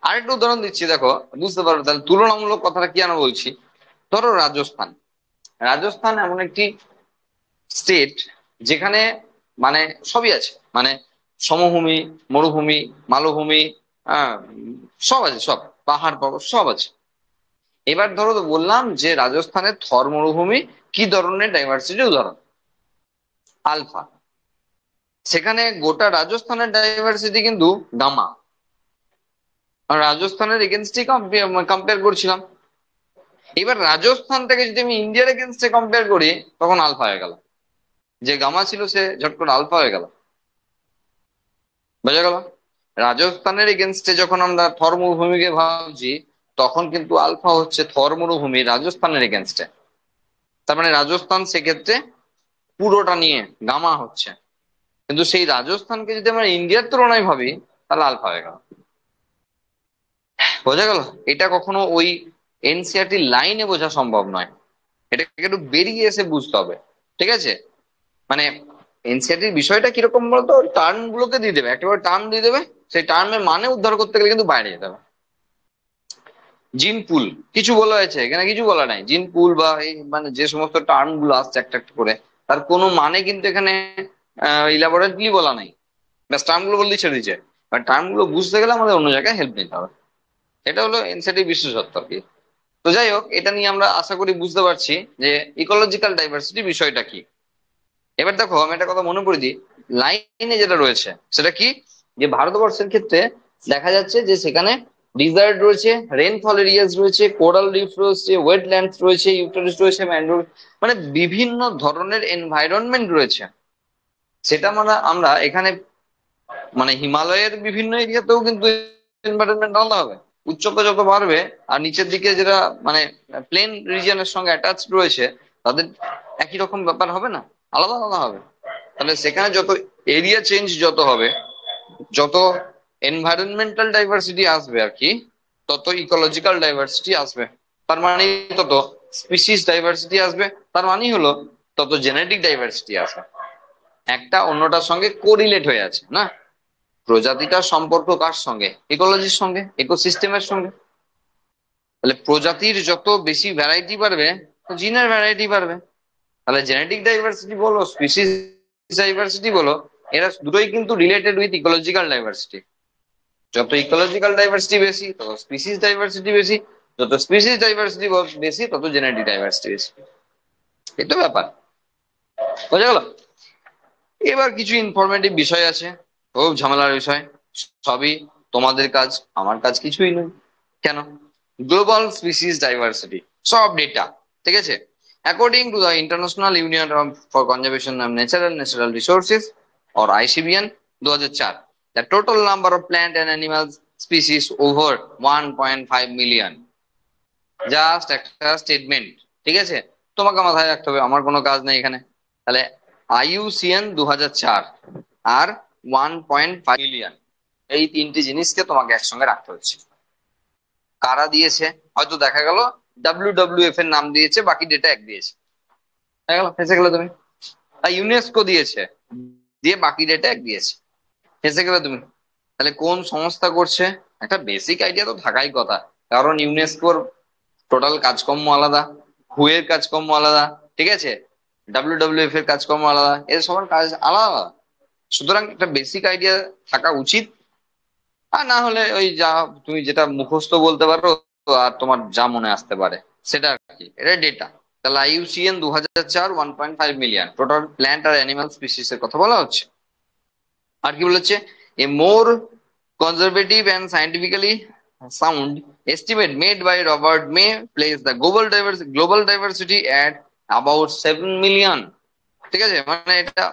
আরেকটা উদাহরণ দিচ্ছি, দেখো বুঝতে পারবে তাহলে তুলনামূলক কথাটা কি আমরা বলছি। ধরো রাজস্থান, রাজস্থান এমন একটি স্টেট যেখানে মানে সবই আছে, মানে সমভূমি, মরুভূমি, মালভূমি, আহ সব আছে, সব পাহাড় পর্বত সব আছে। এবার ধরো তো বললাম যে রাজস্থানের থর মরুভূমি কি ধরনের ডাইভার্সিটির উদাহরণ? আলফা। সেখানে গোটা রাজস্থানের ডাইভার্সিটি কিন্তু গামা। আর রাজস্থানের এগেনস্টে কম্পেয়ার করছিলাম। এবার রাজস্থান থেকে যদি আমি ইন্ডিয়ার এগেনস্টে কম্পেয়ার করি, তখন আলফা হয়ে গেল, যে গামা ছিল সে ঝট করে আলফা হয়ে গেল। বোঝা গেল? রাজস্থানের এগেনস্টে যখন আমরা থর মরুভূমিকে ভাবছি, তখন কিন্তু আলফা হচ্ছে থর মরুভূমি রাজস্থানের এগেনস্টে। তার মানে রাজস্থান সেক্ষেত্রে পুরোটা নিয়ে গামা হচ্ছে, কিন্তু সেই রাজস্থানকে যদি আমরা ইন্ডিয়ার তুলনায় ভাবি, তাহলে আলফা হয়ে গেল। বোঝা গেল? এটা কখনো ওই এনসিআরটি লাইনে বোঝা সম্ভব নয়, এটাকে একটু বেরিয়ে এসে বুঝতে হবে, ঠিক আছে? মানে এনসিআরটির বিষয়টা কিরকম বলতো, টার্ম গুলোকে দিয়ে দেবে, একেবারে টার্ম দিয়ে দেবে, সেই টার্মের মানে উদ্ধার করতে গেলে কিন্তু বাইরে যেতে হবে। জিন পুল কিছু বলা হয়েছে এখানে? কিছু বলা নাই। জিন পুল বা এই মানে যে সমস্ত টার্ম গুলো আসছে একটা একটা করে, তার কোনো মানে কিন্তু এখানে ইলাবোরেটলি বলা নাই, ব্যাস টার্ম গুলো বললেই ছেড়ে দিচ্ছে। আর টার্ম গুলো বুঝতে গেলে আমাদের অন্য জায়গায় হেল্প নিতে হবে, এটা হলো এনসিআরটি বিশেষত্ব আর কি। তো যাই হোক, এটা নিয়ে আমরা আশা করি বুঝতে পারছি যে ইকোলজিক্যাল ডাইভার্সিটি বিষয়টা কি। এবার দেখো আমি একটা কথা মনে করে দিই, লাইনে যেটা রয়েছে সেটা কি, যে ভারতবর্ষের ক্ষেত্রে দেখা যাচ্ছে যে সেখানে ডিজার্ট রয়েছে, রেনফল এরিয়াস রয়েছে, কোরাল রিফ রয়েছে, ওয়েটল্যান্ডস রয়েছে, ইউটারিস রয়েছে, ম্যানগ্রোভ, মানে বিভিন্ন ধরনের এনভায়রনমেন্ট রয়েছে। সেটা মানে আমরা এখানে মানে হিমালয়ের বিভিন্ন এরিয়াতেও কিন্তু এনভায়রনমেন্ট আলাদা হবে, উচ্চতা যত বাড়বে আর নিচের দিকে যেটা মানে প্লেন রিজিয়নের সঙ্গে অ্যাটাচ রয়েছে, তাদের একই রকম ব্যাপার হবে না, আলাদা আলাদা হবে। তাহলে সেখানে যত এরিয়া চেঞ্জ যত হবে, যত এনভায়রনমেন্টাল ডাইভার্সিটি আসবে আর কি, তত ইকোলজিক্যাল ডাইভার্সিটি আসবে। তার মানে তত স্পিসিস ডাইভার্সিটি আসবে, তার মানে হলো তত জেনেটিক ডাইভার্সিটি আসবে। একটা অন্যটার সঙ্গে কোরিলেট হয়ে আছে না, প্রজাতিটার সম্পর্ক কার সঙ্গে? ইকোলজির সঙ্গে, ইকোসিস্টেমের সঙ্গে। তাহলে প্রজাতির যত বেশি ভ্যারাইটি বাড়বে, জিনের ভ্যারাইটি বাড়বে। তাহলে জেনেটিক ডাইভার্সিটি বলো, স্পিসিস ডাইভার্সিটি বলো, এরা দুটোই কিন্তু রিলেটেড উইথ ইকোলজিক্যাল ডাইভার্সিটি। যত ইকোলজিক্যাল ডাইভার্সিটি বেশি, তত স্পিসিস ডাইভার্সিটি বেশি, যত স্পিসিস ডাইভার্সিটি বেশি, তত জেনেটিক ডাইভার্সিটি বেশি। এই তো ব্যাপার। বোঝা গেল? এবার কিছু ইনফরমেটিভ বিষয় আছে, খুব ঝামেলার বিষয়, সবই তোমাদের কাজ, আমার কাজ কিছুই নয়। কেন? গ্লোবাল স্পিসিস ডাইভার্সিটি, সব ডেটা, ঠিক আছে? According to the international union for conservation of natural resources or আইসিবিএন 2004, the total number of plant and animal species over 1.5 million. Just একটা স্টেটমেন্ট, ঠিক আছে? তোমাকে মাথায় রাখতে হবে, আমার কোনো কাজ নেই এখানে। তাহলে IUCN 2004 আর 1.5 মিলিয়ন, এই তিনটি জিনিসকে তোমাকে একসঙ্গে রাখতে হচ্ছে। কারা দিয়েছে? হয়তো দেখা গেল WWF এর নাম দিয়েছে, বাকি ডেটা এক দিয়েছে, দেখা গেল ফেসে গেলে তুমি। ইউনেস্কো দিয়েছে, দিয়ে বাকি ডেটা এক দিয়েছে, ফেসে গেলে তুমি। তাহলে কোন সংস্থা করছে? একটা বেসিক আইডিয়া তো থাকাই কথা, কারণ ইউনেস্কোর টোটাল কাজকর্ম আলাদা, হু এর কাজকর্ম আলাদা, ঠিক আছে? WWF এর কাজকর্ম আলাদা, এর সবার কাজ আলাদা আলাদা। সুতরাং একটা বেসিক আইডিয়া থাকা উচিত। আর না হলে ওই যা তুমি যেটা মুখস্থ বলতে পারো আর তোমার যা মনে আসতে পারে সেটা আর কি, এটা ডেটা। তাহলে IUCN 2004 1.5 মিলিয়ন টোটাল প্ল্যান্ট আর অ্যানিমাল স্পিসিস এর কথা বলা হচ্ছে। আর কি বলেছে? A more conservative and scientifically sound estimate made by Robert May place the global diversity at about 7 million। ঠিক আছে, মানে এটা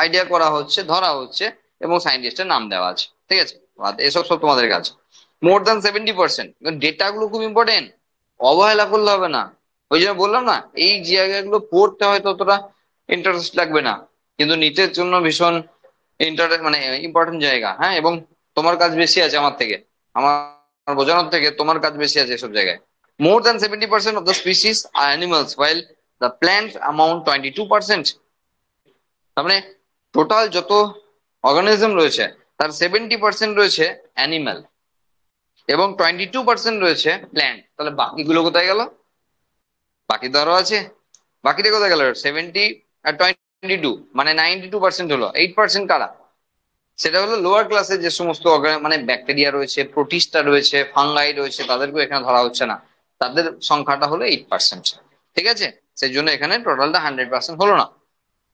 আইডিয়া করা হচ্ছে, ধরা হচ্ছে, এবং সায়েন্টিস্টের নাম দেওয়া আছে, ঠিক আছে? এসব সব তোমাদের কাছে। মোর দ্যান 70%, ডেটা গুলো খুব ইম্পর্টেন্ট, অবহেলা করলে হবে না। ওই জন্য বললাম না, এই জায়গাগুলো পড়তে হয়তো অতটা ইন্টারেস্ট লাগবে না, কিন্তু নিচের জন্য ভীষণ মানে ইম্পর্টেন্ট জায়গা। হ্যাঁ, এবং তোমার কাজ বেশি আছে আমার থেকে, আমার বোঝানোর থেকে তোমার কাজ বেশি আছে এসব জায়গায়। More than 70% of the species are animals, while the plants amount 22%। তার মানে টোটাল যত অর্গানিজম রয়েছে তার 70% রয়েছে অ্যানিমাল এবং 22% রয়েছে প্ল্যান্ট। তাহলে বাকিগুলো কোথায় গেল? বাকি তো আরো আছে, বাকিটা কোথায় গেল? 70 আর 22, মানে 92% হলো। 8% কারা? সেটা হলো লোয়ার ক্লাসে যে সমস্ত মানে ব্যাকটেরিয়া রয়েছে, প্রোটিস্টা রয়েছে, ফাঙ্গাই রয়েছে, তাদেরকেও এখানে ধরা হচ্ছে না। তাদের সংখ্যাটা হলো 8%, ঠিক আছে? সেই জন্য এখানে টোটালটা 100% হলো না।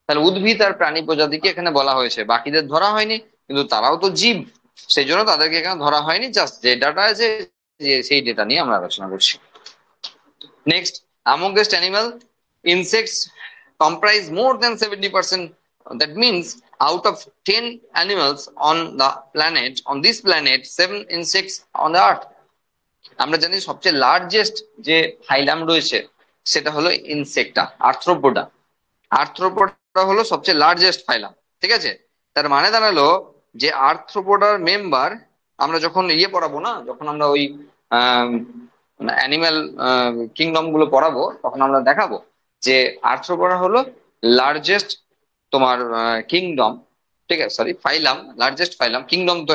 তাহলে উদ্ভিদ আর প্রাণী প্রজাতিকে এখানে বলা হয়েছে, বাকিদের ধরা হয়নি, কিন্তু তারাও তো জীব, সেই জন্য তাদেরকে এখানে ধরা হয়নি। জাস্ট যে ডাটা আছে, যে সেই ডেটা নিয়ে আমরা আলোচনা করছি। Next, amongst animal, insects comprise more than 70%. That means out of 10 animals on the planet, on this planet, 7 insects on the earth. আমরা জানি সবচেয়ে লার্জেস্ট যে ফাইলাম রয়েছে সেটা হলো ইনসেক্টা, আর্থ্রোপোডা। আর্থ্রোপোডা হলো সবচেয়ে লার্জেস্ট ফাইলাম, ঠিক আছে? তার মানে দাঁড়ালো যে আর্থ্রোপোডার মেম্বার, আমরা যখন পড়াবো না, যখন আমরা ওই অ্যানিম্যাল কিংডম গুলো পড়াবো, তখন আমরা দেখাবো যে আর্থ্রোপোডা হলো লার্জেস্ট তোমার কিংডম, ঠিক আছে? সরি, ফাইলাম, লার্জেস্ট ফাইলাম, কিংডম তো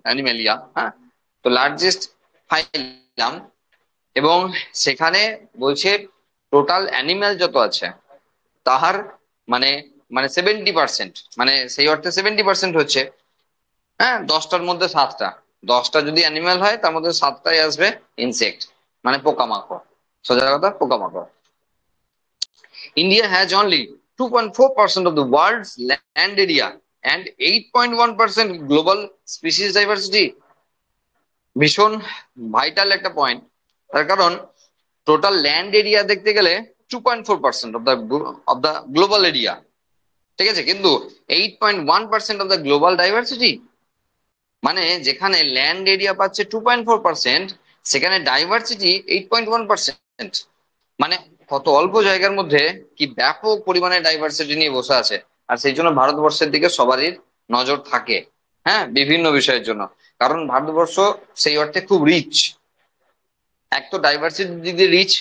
অ্যানিমেলিয়া, হ্যাঁ। তো লার্জেস্ট ফাইলাম, এবং সেখানে বলছে টোটাল অ্যানিম্যাল যত আছে তাহার মানে মানে 70%, মানে সেই অর্থে 70% হচ্ছে, হ্যাঁ, 10টার মধ্যে 7টা। 10টা যদি অ্যানিম্যাল হয় তার মধ্যে 7টাই আসবে ইনসেক্ট, মানে পোকামাকড়, সোজা কথা পোকামাকড়। India has only 2.4% of the world's land area and 8.1% global species diversity। ভীষণ ভাইটাল একটা পয়েন্ট, তার কারণ টোটাল ল্যান্ড এরিয়া দেখতে গেলে 2.4% অফ দ্য গ্লোবাল এরিয়া, ঠিক আছে? কিন্তু 8.1% অফ দ্য গ্লোবাল ডাইভার্সিটি, মানে যেখানে ল্যান্ড এরিয়া পাচ্ছে 2.4%, সেখানে ডাইভার্সিটি 8.1%। মানে কত অল্প জায়গার মধ্যে কি ব্যাপক পরিমাণে ডাইভার্সিটি নিয়ে বসে আছে। আর সেই জন্য ভারতবর্ষের দিকে সবারই নজর থাকে, হ্যাঁ, বিভিন্ন বিষয়ের জন্য। কারণ ভারতবর্ষ সেই অর্থে খুব রিচ, এক তো ডাইভার্সিটির দিক দিয়ে রিচ।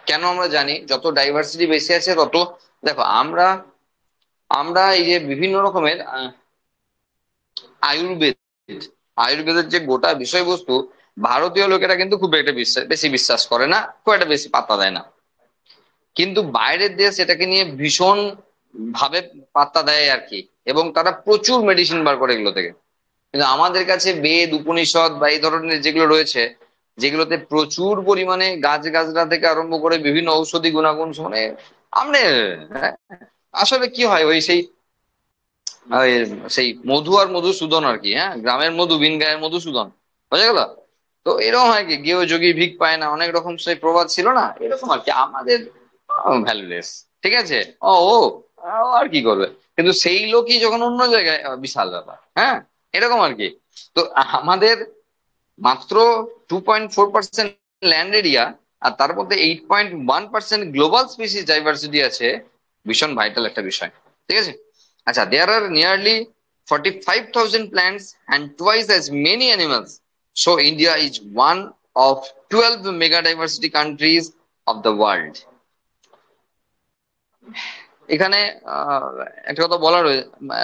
কেন? আমরা জানি যত ডাইভার্সিটি বেশি আছে তত, দেখো আমরা আমরা এই যে বিভিন্ন রকমের আয়ুর্বেদ, আয়ুর্বেদের যে গোটা বিষয়বস্তু, ভারতীয় লোকেরা কিন্তু খুব একটা বেশি বিশ্বাস করে না, খুব একটা বেশি পাত্তা দেয় না। কিন্তু বাইরের দেশ এটাকে নিয়ে ভীষণ ভাবে পাত্তা দেয় আর কি, এবং তারা প্রচুর মেডিসিন বার করে এগুলো থেকে। কিন্তু আমাদের কাছে বেদ, উপনিষদ বা এই ধরনের যেগুলো রয়েছে, যেগুলোতে প্রচুর পরিমাণে গাছগাছড়া থেকে আরম্ভ করে বিভিন্ন ঔষধি গুণাগুণ, মানে আমরা আসলে কি হয়, ওই ওই সেই মধু আর মধুসূদন আর কি, হ্যাঁ, গ্রামের মধু বিন গায়ের মধুসূদন, বোঝা গেল? তো এরকম হয় কি, গেও যোগী ভিক পায় না, অনেক রকম সেই প্রবাদ ছিল না, এরকম আর কি। আমাদের ভ্যালুলেস, ঠিক আছে? ও ও ও আর কি করবে, কিন্তু সেই লোকই যখন অন্য জায়গায় বিশাল ব্যাপার, হ্যাঁ, এরকম আর কি। তো আমাদের মাত্র 2.4% ল্যান্ড এরিয়া, আর তার মধ্যে 8.1% গ্লোবাল স্পিসিস ডাইভার্সিটি আছে, ভীষণ ভাইটাল একটা বিষয়। ঠিক আছে। আচ্ছা, there are nearly 45,000 plants and twice as many animals, so India is one of 12 mega diversity countries of the world. এখানে আহ, একটা কথা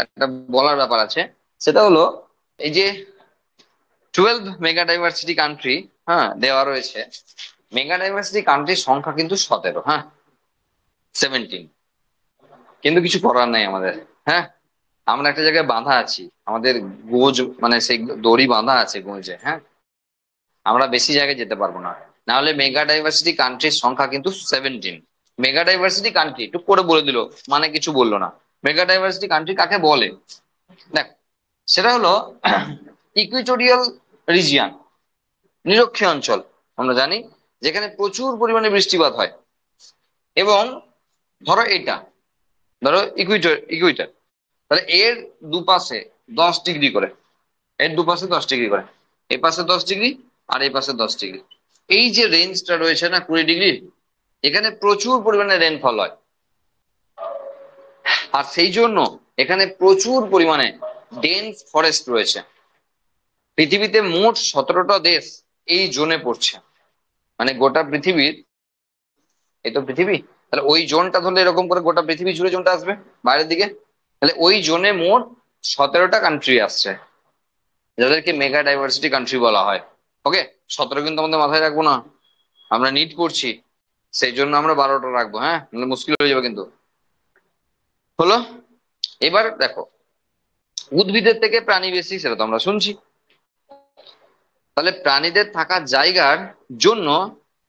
একটা বলার ব্যাপার আছে, সেটা হলো এই যে 12 মেগা ডাইভার্সিটি কান্ট্রি, হ্যাঁ, দেওয়া রয়েছে। মেগা ডাইভার্সিটি কান্ট্রির সংখ্যা কিন্তু 17, হ্যাঁ, 17। কিন্তু কিছু করার নাই আমাদের। হ্যাঁ, আমরা একটা জায়গায় বাঁধা আছি, আমাদের গোজ মানে সেই দড়ি বাঁধা আছে গোঁজে, হ্যাঁ, আমরা বেশি জায়গায় যেতে পারবো না। না হলে মেগা ডাইভার্সিটি কান্ট্রির সংখ্যা কিন্তু 17। মেগা ডাইভার্সিটি কান্ট্রি টুক করে বলে দিল, মানে কিছু বললো না। মেগা ডাইভার্সিটি কান্ট্রি কাকে বলে? দেখ, সেটা হলো ইকুইটোরিয়াল রিজিয়ন, নিরক্ষীয় অঞ্চল। আমরা জানি যেখানে প্রচুর পরিমাণে বৃষ্টিপাত হয়। এবং ধরো এটা, ধরো ইকুইটর, ইকুইটর, তাহলে এর দুপাশে 10 ডিগ্রি করে, এর দুপাশে 10 ডিগ্রি করে, এ পাশে 10 ডিগ্রি আর এই পাশে 10 ডিগ্রি। এই যে রেঞ্জটা রয়েছে না 20 ডিগ্রি, এখানে প্রচুর পরিমাণে রেনফল হয়। আর সেই জন্য এখানে প্রচুর পরিমাণে ডেন্স ফরেস্ট রয়েছে। পৃথিবীতে মোট 17টা দেশ এই জোনে পড়ছে। মানে গোটা পৃথিবীর, এই তো পৃথিবী, তাহলে ওই জোনটা ধরলে এরকম করে গোটা পৃথিবী জুড়ে জোনটা আসবে বাইরের দিকে, তাহলে ওই জোনে মোট 17টা কান্ট্রি আসছে, যাদেরকে মেগা ডাইভার্সিটি কান্ট্রি বলা হয়। ওকে, 17 কিন্তু আমাদের মাথায় রাখবো না, আমরা নিট করছি, সেই জন্য আমরা 12টা রাখবো, হ্যাঁ, নাহলে মুশকিল হয়ে যাবে কিন্তু। হলো, এবার দেখো, উদ্ভিদের থেকে প্রাণী বেশি সেটা তো আমরা শুনছি। তাহলে প্রাণীদের থাকার জায়গার জন্য,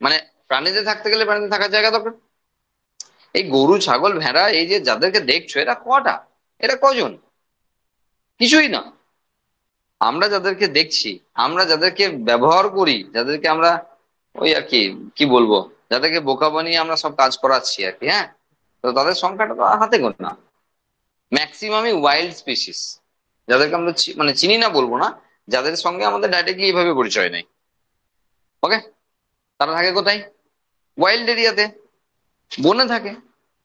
মানে প্রাণীদের থাকতে গেলে প্রাণীদের থাকার জায়গা দরকার। এই গরু ছাগল ভেড়া এই যে যাদেরকে দেখছো, এরা কটা, এরা কজন? কিছুই না। আমরা যাদেরকে দেখছি, আমরা যাদেরকে ব্যবহার করি, যাদেরকে আমরা ওই আর কি, কি বলবো, যাদেরকে বোকা বানিয়ে আমরা সব কাজ করাচ্ছি আর কি, হ্যাঁ, তো তাদের সংখ্যাটা তো হাতে গোনা। ম্যাক্সিমামই ওয়াইল্ড স্পিসিস, যাদেরকে আমরা মানে চিনি না বলবো না, যাদের সঙ্গে আমাদের ডাইরেক্টলি এইভাবে পরিচয় নেই। ওকে, তারা থাকে কোথায়? ওয়াইল্ড এরিয়াতে, বনে থাকে,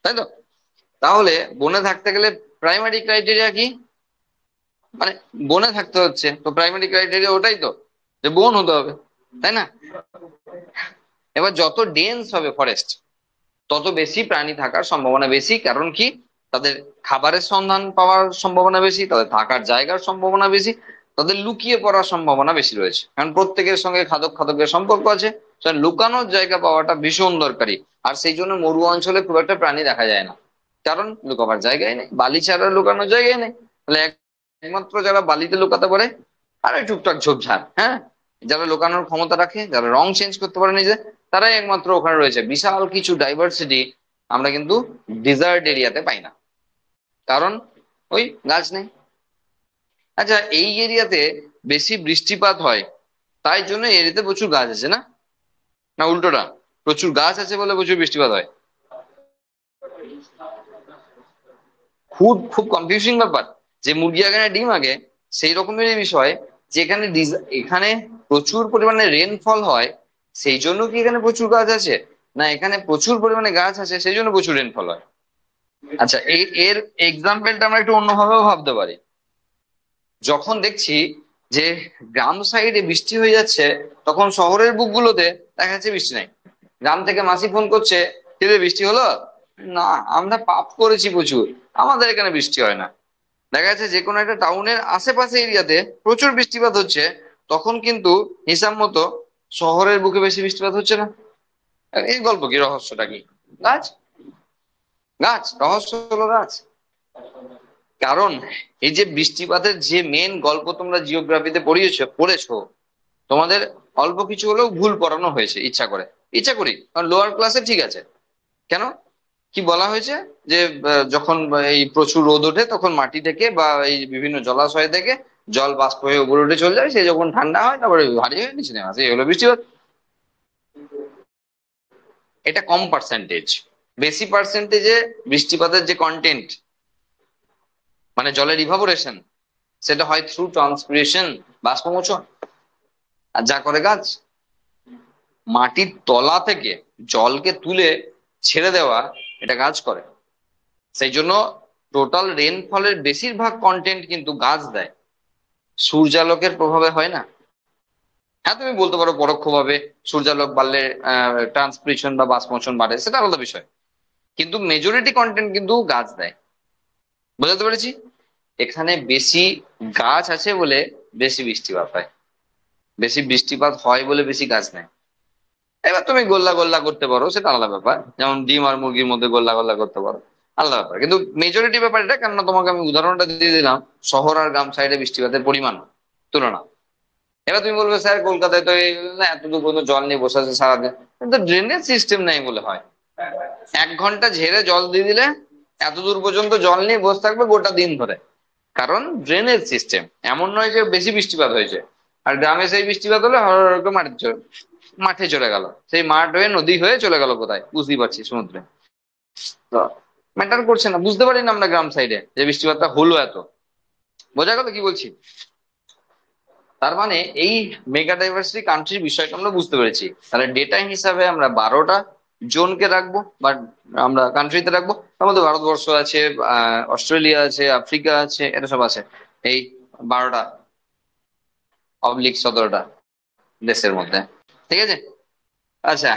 তাই তো? তাহলে বনে থাকতে গেলে প্রাইমারি ক্রাইটেরিয়া কি? মানে বনে থাকতে হচ্ছে তো প্রাইমারি ক্রাইটেরিয়া ওটাই তো, যে বন হতে হবে, তাই না? এবার যত ডেন্স হবে ফরেস্ট, তত বেশি প্রাণী থাকার সম্ভাবনা বেশি। কারণ কি? তাদের খাবারের সন্ধান পাওয়ার সম্ভাবনা বেশি, তাদের থাকার জায়গার সম্ভাবনা বেশি, তাদের লুকিয়ে পড়ার সম্ভাবনা বেশি রয়েছে। কারণ প্রত্যেকের সঙ্গে খাদক খাদকের সম্পর্ক আছে, লুকানোর জায়গা পাওয়াটা ভীষণ দরকারি। আর সেই জন্য মরু অঞ্চলে খুব একটা প্রাণী দেখা যায় না, কারণ লুকাবার জায়গায় নেই, বালি ছাড়া লুকানোর জায়গায় নেই। তাহলে একমাত্র যারা বালিতে লুকাতে পারে, আর ওই টুকটাক ঝোপঝাড়, হ্যাঁ, যারা লুকানোর ক্ষমতা রাখে, যারা রং চেঞ্জ করতে পারে নিজে, তারাই একমাত্র ওখানে রয়েছে। বিশাল কিছু ডাইভার্সিটি আমরা কিন্তু ডিজার্ট এরিয়াতে পাই না, কারণ ওই গাছ নেই। আচ্ছা, এই এরিয়াতে বেশি বৃষ্টিপাত হয়, তাই জন্য এরিয়াতে প্রচুর গাছ আছে না? না উল্টোটা, প্রচুর গাছ আছে বলে প্রচুর বৃষ্টিপাত হয়? খুব খুব কনফিউজিং ব্যাপার, যে মুরগি আগে না ডিম আগে, সেই রকমেরই বিষয়। যেখানে এখানে প্রচুর পরিমাণে রেনফল হয়, সেই জন্য কি এখানে প্রচুর গাছ আছে? না এখানে প্রচুর পরিমাণে গাছ আছে সেই জন্য প্রচুর রেনফল হয়? আচ্ছা, এর এক্সাম্পলটা আমরা একটু অন্যভাবেও ভাবতে পারি। যখন দেখছি যে গ্রাম সাইডে বৃষ্টি হয়ে যাচ্ছে, তখন শহরের বুকগুলোতে দেখা যাচ্ছে বৃষ্টি নাই। গ্রাম থেকে মাসি ফোন করছে, কিরে বৃষ্টি হলো? না, আমরা পাপ করেছি প্রচুর, আমাদের এখানে বৃষ্টি হয় না। দেখা যাচ্ছে যে কোনো একটা টাউনের আশেপাশে এরিয়াতে প্রচুর বৃষ্টিপাত হচ্ছে, তখন কিন্তু হিসাব মতো শহরের বুকে বেশি বৃষ্টিপাত হচ্ছে না। এই গল্প কি, রহস্যটা কি? গাছ, গাছ, রহস্য হলো গাছ। কারণ এই যে বৃষ্টিপাতের যে মেন গল্প তোমরা জিওগ্রাফিতে পড়েছো, তোমাদের অল্প কিছু হলেও ভুল পড়ানো হয়েছে ইচ্ছা করে, ইচ্ছা করি, কারণ লোয়ার ক্লাসে ঠিক আছে। কেন, কি বলা হয়েছে? যে যখন এই প্রচুর রোদ ওঠে তখন মাটি থেকে বা এই বিভিন্ন জলাশয় থেকে জল বাষ্প হয়ে উপরে উঠে চলে যায়, সে যখন ঠান্ডা হয় তারপরে ভারী হয়ে নিচে নেমে আসে, এই হলো বৃষ্টিপাত। এটা কম পার্সেন্টেজ। বেশি পার্সেন্টেজে বৃষ্টিপাতের যে কন্টেন্ট, মানে জলের ইভাপোরেশন, সেটা হয় থ্রু ট্রান্সপিরেশন, বাষ্পমোচন। আর যা করে গাছ, মাটির তলা থেকে জলকে তুলে ছেড়ে দেওয়া, এটা গাছ করে। সেই জন্য টোটাল রেনফলের বেশিরভাগ কন্টেন্ট কিন্তু গাছ দেয়, সূর্যালোকের প্রভাবে হয় না। হ্যাঁ, তুমি বলতে পারো পরোক্ষভাবে সূর্যালোক বাড়লে ট্রান্সপিরেশন বা বাষ্পমোচন বাড়ে, সেটা আলাদা বিষয়, কিন্তু মেজরিটি কন্টেন্ট কিন্তু গাছ দেয়। বুঝতে পেরেছি? এখানে বেশি গাছ আছে বলে বেশি বৃষ্টিপাত হয়, বেশি বৃষ্টিপাত হয় বলে বেশি গাছ নেয়। এবার তুমি গোল্লা গোল্লা করতে পারো, সেটা আলাদা ব্যাপার, যেমন ডিম আর মুরগির মধ্যে গোল্লা গোল্লা করতে পারো, আলাদা ব্যাপার। কিন্তু মেজরিটি ব্যাপার এটা, কেননা তোমাকে আমি উদাহরণটা দিয়ে দিলাম শহর আর গ্রাম সাইডে বৃষ্টিপাতের পরিমাণ তুলনা। এবার তুমি বলবে স্যার কলকাতায় তো না এত দূর পর্যন্ত জল নিয়ে বসে আছে সারাদিন, কিন্তু ড্রেনেজ সিস্টেম নেই বলে হয়। 1 ঘন্টা ঝেড়ে জল দিয়ে দিলে এত দূর পর্যন্ত জল নিয়ে বসে থাকবে গোটা দিন ধরে, কারণ ড্রেনেজ সিস্টেম। এমন নয় যে বেশি বৃষ্টিপাত হয়েছে আর গ্রামে সেই বৃষ্টিপাত হলে হড় মাঠে চলে গেল, সেই মাঠ হয়ে নদী হয়ে চলে গেল কোথায় বুঝতেই পারছি, সমুদ্রে। তো ম্যাটার করছে না, বুঝতে পারি না আমরা গ্রাম সাইডে যে বৃষ্টিপাতটা হলো এত। বোঝা গেল কি বলছি? তার মানে এই মেগা ডাইভার্সিটি কান্ট্রির বিষয়টা আমরা বুঝতে পেরেছি। তাহলে ডেটা হিসাবে আমরা 12টা জোনকে রাখবো বা আমরা কান্ট্রিতে রাখবো। তার মধ্যে ভারতবর্ষ আছে, অস্ট্রেলিয়া আছে, আফ্রিকা আছে, এটা সব আছে এই 12টা অবলিক 17টা দেশের মধ্যে। ঠিক আছে? আচ্ছা,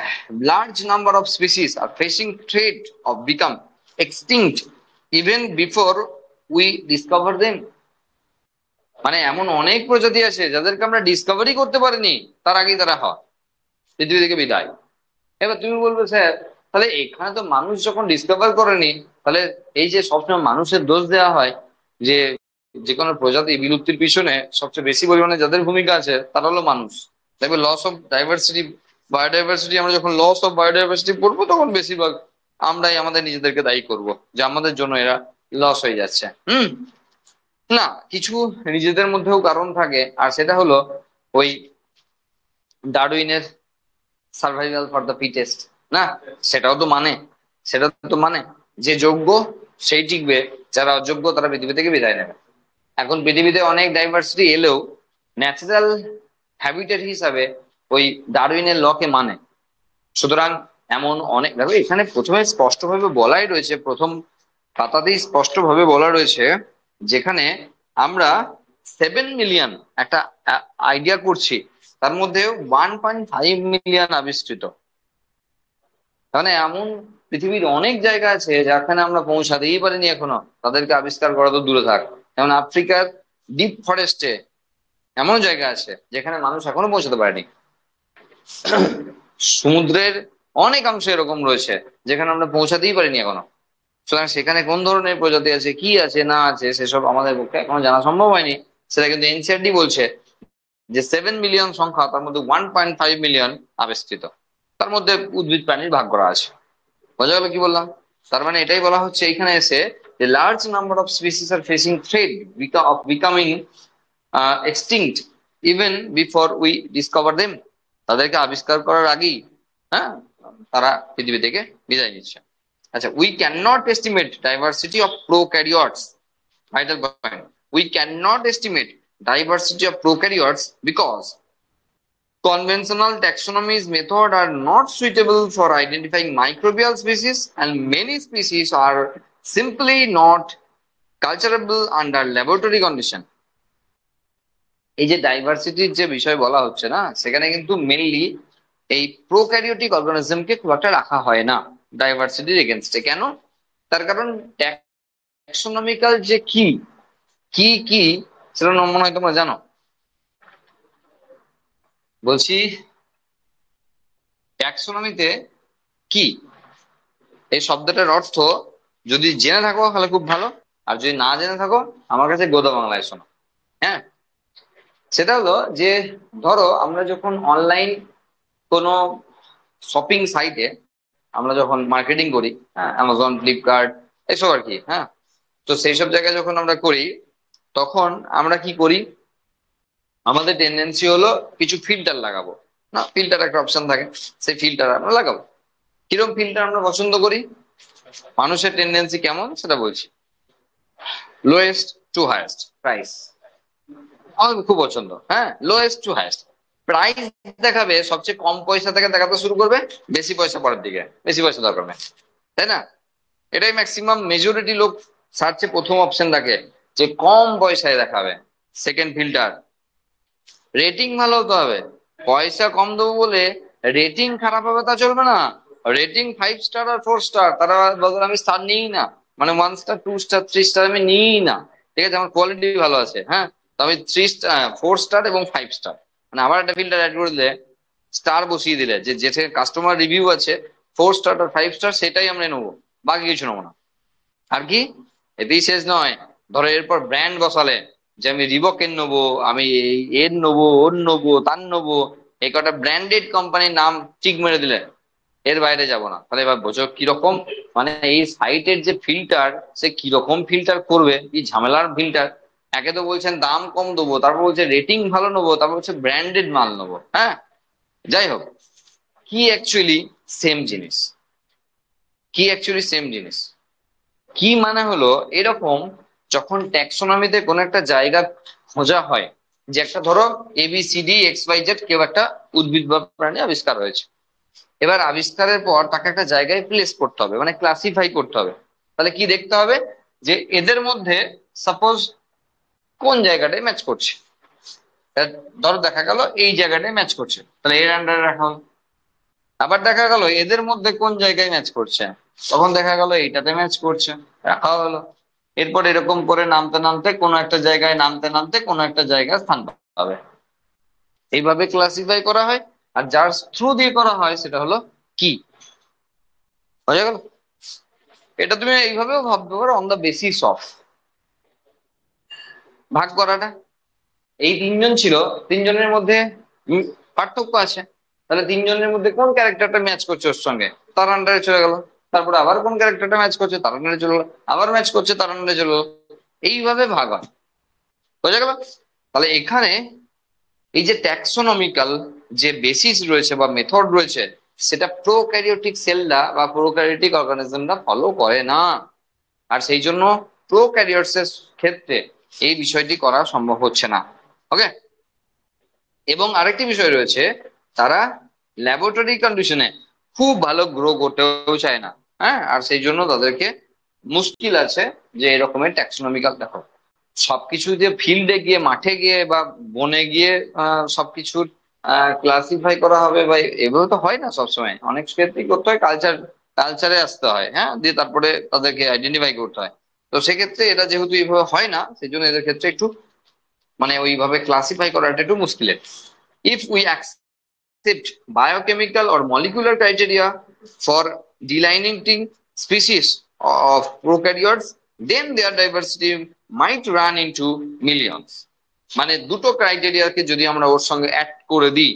large number of species are facing threat of become extinct even before we discover them. মানে এমন অনেক প্রজাতি আছে যাদেরকে আমরা ডিসকভারই করতে পারিনি, তার আগেই তারা হয় পৃথিবী থেকে বিদায়। এবার তুমি বলবে স্যার তাহলে এখানে তো মানুষ যখন ডিসকভার করেনি, তাহলে এই যে সবসময় মানুষের দোষ দেওয়া হয় যে যে কোনো প্রজাতি বিলুপ্তির পিছনে সবচেয়ে বেশি পরিমাণে যাদের ভূমিকা আছে তারা হলো মানুষ। দেখবে লস অফ ডাইভার্সিটি, বায়োডাইভার্সিটি, আমরা যখন লস অফ বায়োডাইভার্সিটি পড়বো তখন বেশিরভাগ আমরাই আমাদের নিজেদেরকে দায়ী করব যে আমাদের জন্য এরা লস হয়ে যাচ্ছে। না, কিছু নিজেদের মধ্যেও কারণ থাকে, আর সেটা হলো ওই ডারউইনের সার্ভাইভাল ফর দ্য ফিটেস্ট। না, সেটাও তো মানে, সেটা তো মানে যে যোগ্য সেই টিকবে, যারা অযোগ্য তারা পৃথিবী থেকে বিদায় নেবে। এখন পৃথিবীতে অনেক ডাইভার্সিটি এলেও ন্যাচারাল হ্যাবিটেট হিসাবে ওই ডারউইনের লকে মানে। সুতরাং এমন অনেক, দেখো এখানে প্রথমে স্পষ্টভাবে বলাই রয়েছে, প্রথম পাতাতেই স্পষ্টভাবে বলা রয়েছে, যেখানে আমরা 7 মিলিয়ন একটা আইডিয়া করছি, তার মধ্যে 1.5 মিলিয়ন আবিষ্কৃত। মানে এমন পৃথিবীর অনেক জায়গা আছে যেখানে আমরা পৌঁছাতেই পারিনি এখনো, তাদেরকে আবিষ্কার করা তো দূরে থাক। যেমন আফ্রিকার ডিপ ফরেস্টে এমন জায়গা আছে যেখানে মানুষ এখনো পৌঁছাতে পারেনি। সমুদ্রের অনেক অংশ এরকম রয়েছে যেখানে আমরা পৌঁছাতেই পারিনি এখনো। সুতরাং সেখানে কোন ধরনের প্রজাতি আছে, কি আছে না আছে, সেসব আমাদের পক্ষে এখনো জানা সম্ভব হয়নি। সেটা কিন্তু এনসিআরটি বলছে যে 7 মিলিয়ন সংখ্যা, তার মধ্যে 1.5 মিলিয়ন আবিষ্কৃত, তার মধ্যে উদ্ভিদ প্রাণীর ভাগ করা আছে। বোঝা গেল কি বললাম? তার মানে এটাই বলা হচ্ছে এখানে এসে যে large number of species are facing threat of becoming extinct even before we discover them. তাদেরকে আবিষ্কার করার আগেই হ্যাঁ তারা পৃথিবী থেকে বিদায় নিচ্ছে। আচ্ছা, we can not estimate diversity of prokaryotes, vital point. We cannot estimate diversity of prokaryotes because conventional taxonomy's method are not suitable for identifying microbial species, and many species are simply not culturable under laboratory condition. এই যে ডাইভার্সিটির যে বিষয় বলা হচ্ছে না, সেখানে কিন্তু mainly এই প্রোক্যারিওটিক অর্গানিজমকে খুব একটা রাখা হয় না ডাইভার্সিটির এগেনস্টে। কেন? তার কারণ ট্যাক্সোনমিক্যাল যে কি কি কি সেটা মনে হয় তোমরা জানো। বলছি ট্যাক্সোনমিতে কি, এই শব্দটার অর্থ যদি জেনে থাকো তাহলে খুব ভালো, আর যদি না জেনে থাকো আমার কাছে গোদা বাংলায় শোনো। হ্যাঁ, সেটা হলো যে ধরো আমরা যখন অনলাইন কোনো শপিং সাইটে আমরা যখন মার্কেটিং করি, হ্যাঁ, অ্যামাজন, ফ্লিপকার্ট, এসব আর কি, হ্যাঁ, তো সেই সব জায়গায় যখন আমরা করি তখন আমরা কি করি, আমাদের টেন্ডেন্সি হলো কিছু ফিল্টার লাগাবো। না, ফিল্টার একটা অপশন থাকে, সেই ফিল্টার আমরা লাগাবো। কিরকম ফিল্টার আমরা পছন্দ করি, মানুষের টেন্ডেন্সি কেমন সেটা বলছি। লোয়েস্ট টু হাইয়েস্ট প্রাইস, আমার খুব পছন্দ। হ্যাঁ, লোয়েস্ট টু হাইয়েস্ট প্রাইস দেখাবে, সবচেয়ে কম পয়সা থেকে দেখাতে শুরু করবে বেশি পয়সা পরের দিকে, বেশি পয়সা দরকার নেই, তাই না? এটাই ম্যাক্সিমাম মেজরিটি লোক সার্চে প্রথম অপশন রাখে, যে কম পয়সায় দেখাবে। সেকেন্ড ফিল্টার, রেটিং ভালো হতে হবে। পয়সা কম দেবো বলে রেটিং খারাপ হবে তা চলবে না। রেটিং 5 স্টার আর 4 স্টার, তারা বদলে আমি স্টার নিই না, মানে 1 স্টার 2 স্টার 3 স্টার আমি নিই না। ঠিক আছে, আমার কোয়ালিটি ভালো আছে, হ্যাঁ, তো আমি 3 স্টার 4 স্টার এবং 5 স্টার, মানে আবার একটা ফিল্টার অ্যাড করে দিলে, স্টার বসিয়ে দিলে, যে যেটা কাস্টমার রিভিউ আছে 4 স্টার আর 5 স্টার, সেটাই আমরা নেবো, বাকি কিছু নেবো না। আর কি, এতেই শেষ নয়, ধরো এরপর ব্র্যান্ড বসালে, যে আমি রিবক এর নেবো, আমি এর নেবো, ওর নেবো, তার নেবো, এই কটা ব্র্যান্ডেড কোম্পানির নাম ঠিক মেরে দিলে, এর বাইরে যাব না। তাহলে এবার বোঝো কিরকম, মানে এই সাইটের যে ফিল্টার, সে কিরকম ফিল্টার করবে, কি ঝামেলার ফিল্টার। একে তো বলছেন দাম কম দেবো, তারপর বলছে রেটিং ভালো নেবো, তারপর বলছে ব্র্যান্ডেড মাল নেবো। হ্যাঁ, যাই হোক, কি অ্যাকচুয়ালি সেম জিনিস, কি অ্যাকচুয়ালি সেম জিনিস, কি মানে হলো এরকম, যখন ট্যাক্সোনমিতে কোনো একটা জায়গা খোঁজা হয়, যে একটা ধরো ABCD XYZ কেউ একটা উদ্ভিদ বা প্রাণী আবিষ্কার হয়েছে, এবার আবিষ্কারের পর তাকে একটা জায়গায় প্লেস করতে হবে, মানে ক্লাসিফাই করতে হবে। তাহলে কি দেখতে হবে, যে এদের মধ্যে সাপোজ কোন জায়গাটায় ম্যাচ করছে। ধরো দেখা গেল এই জায়গাটায় ম্যাচ করছে, তাহলে এর আন্ডারে রাখা হলো। আবার দেখা গেল এদের মধ্যে কোন জায়গায় ম্যাচ করছে, তখন দেখা গেল এইটাতে ম্যাচ করছে, রাখা হলো। এরপর এরকম করে নামতে নামতে কোনো একটা জায়গায়, নামতে নামতে কোনো একটা জায়গায় স্থান পাবে। এইভাবে ক্লাসিফাই করা হয়। আর যার থ্রু দিয়ে করা হয় সেটা হলো কি, বোঝা গেল? এটা তুমি এইভাবেও ভাবতে পারো, অন দ্য বেসিস অফ ভাগ করাটা। এই তিনজন ছিল, তিনজনের মধ্যে পার্থক্য আছে, তাহলে তিনজনের মধ্যে কোন ক্যারেক্টারটা ম্যাচ করছে ওর সঙ্গে, তার আন্ডারে চলে গেল। তারপরে আবার কোন ক্যারেক্টারটা ম্যাচ করছে, তার আন্ডারে চলে গেলো, আবার ম্যাচ করছে, তার আন্ডারে চলে গেলো। এইভাবে ভাগ হয়, বোঝা গেল? তাহলে এখানে এই যে ট্যাক্সোনমিক্যাল যে বেসিস রয়েছে বা মেথড রয়েছে, সেটা প্রোক্যারিওটিক সেলরা বা প্রোক্যারিওটিক অর্গানিজমরা ফলো করে না। আর সেই জন্য প্রোক্যারিওটস এর ক্ষেত্রে এই বিষয়টি করা সম্ভব হচ্ছে না। ওকে, এবং আরেকটি বিষয় রয়েছে, তারা ল্যাবরেটরি কন্ডিশনে খুব ভালো গ্রো করতেও চায় না। হ্যাঁ, আর সেই জন্য তাদেরকে মুশকিল আছে, যে এরকমের ট্যাক্সোনমিক্যাল, দেখো সবকিছু যে ফিল্ডে গিয়ে, মাঠে গিয়ে বা বনে গিয়ে সবকিছুর ক্লাসিফাই করা হবে, বা এভাবে তো হয় না সবসময়, অনেক ক্ষেত্রেই করতে হয় কালচারে আসতে হয়, হ্যাঁ, দিয়ে তারপরে তাদেরকে আইডেন্টিফাই করতে হয়। তো সেক্ষেত্রে এটা যেহেতু এইভাবে হয় না, সেই জন্য এদের ক্ষেত্রে একটু, মানে ওইভাবে ক্লাসিফাই করাটা একটু মুশকিলের। If we accept biochemical or molecular criteria for delineating species of prokaryotes, then their diversity might run into millions. মানে দুটো ক্রাইটেরিয়াকে যদি আমরা ওর সঙ্গে অ্যাড করে দিই,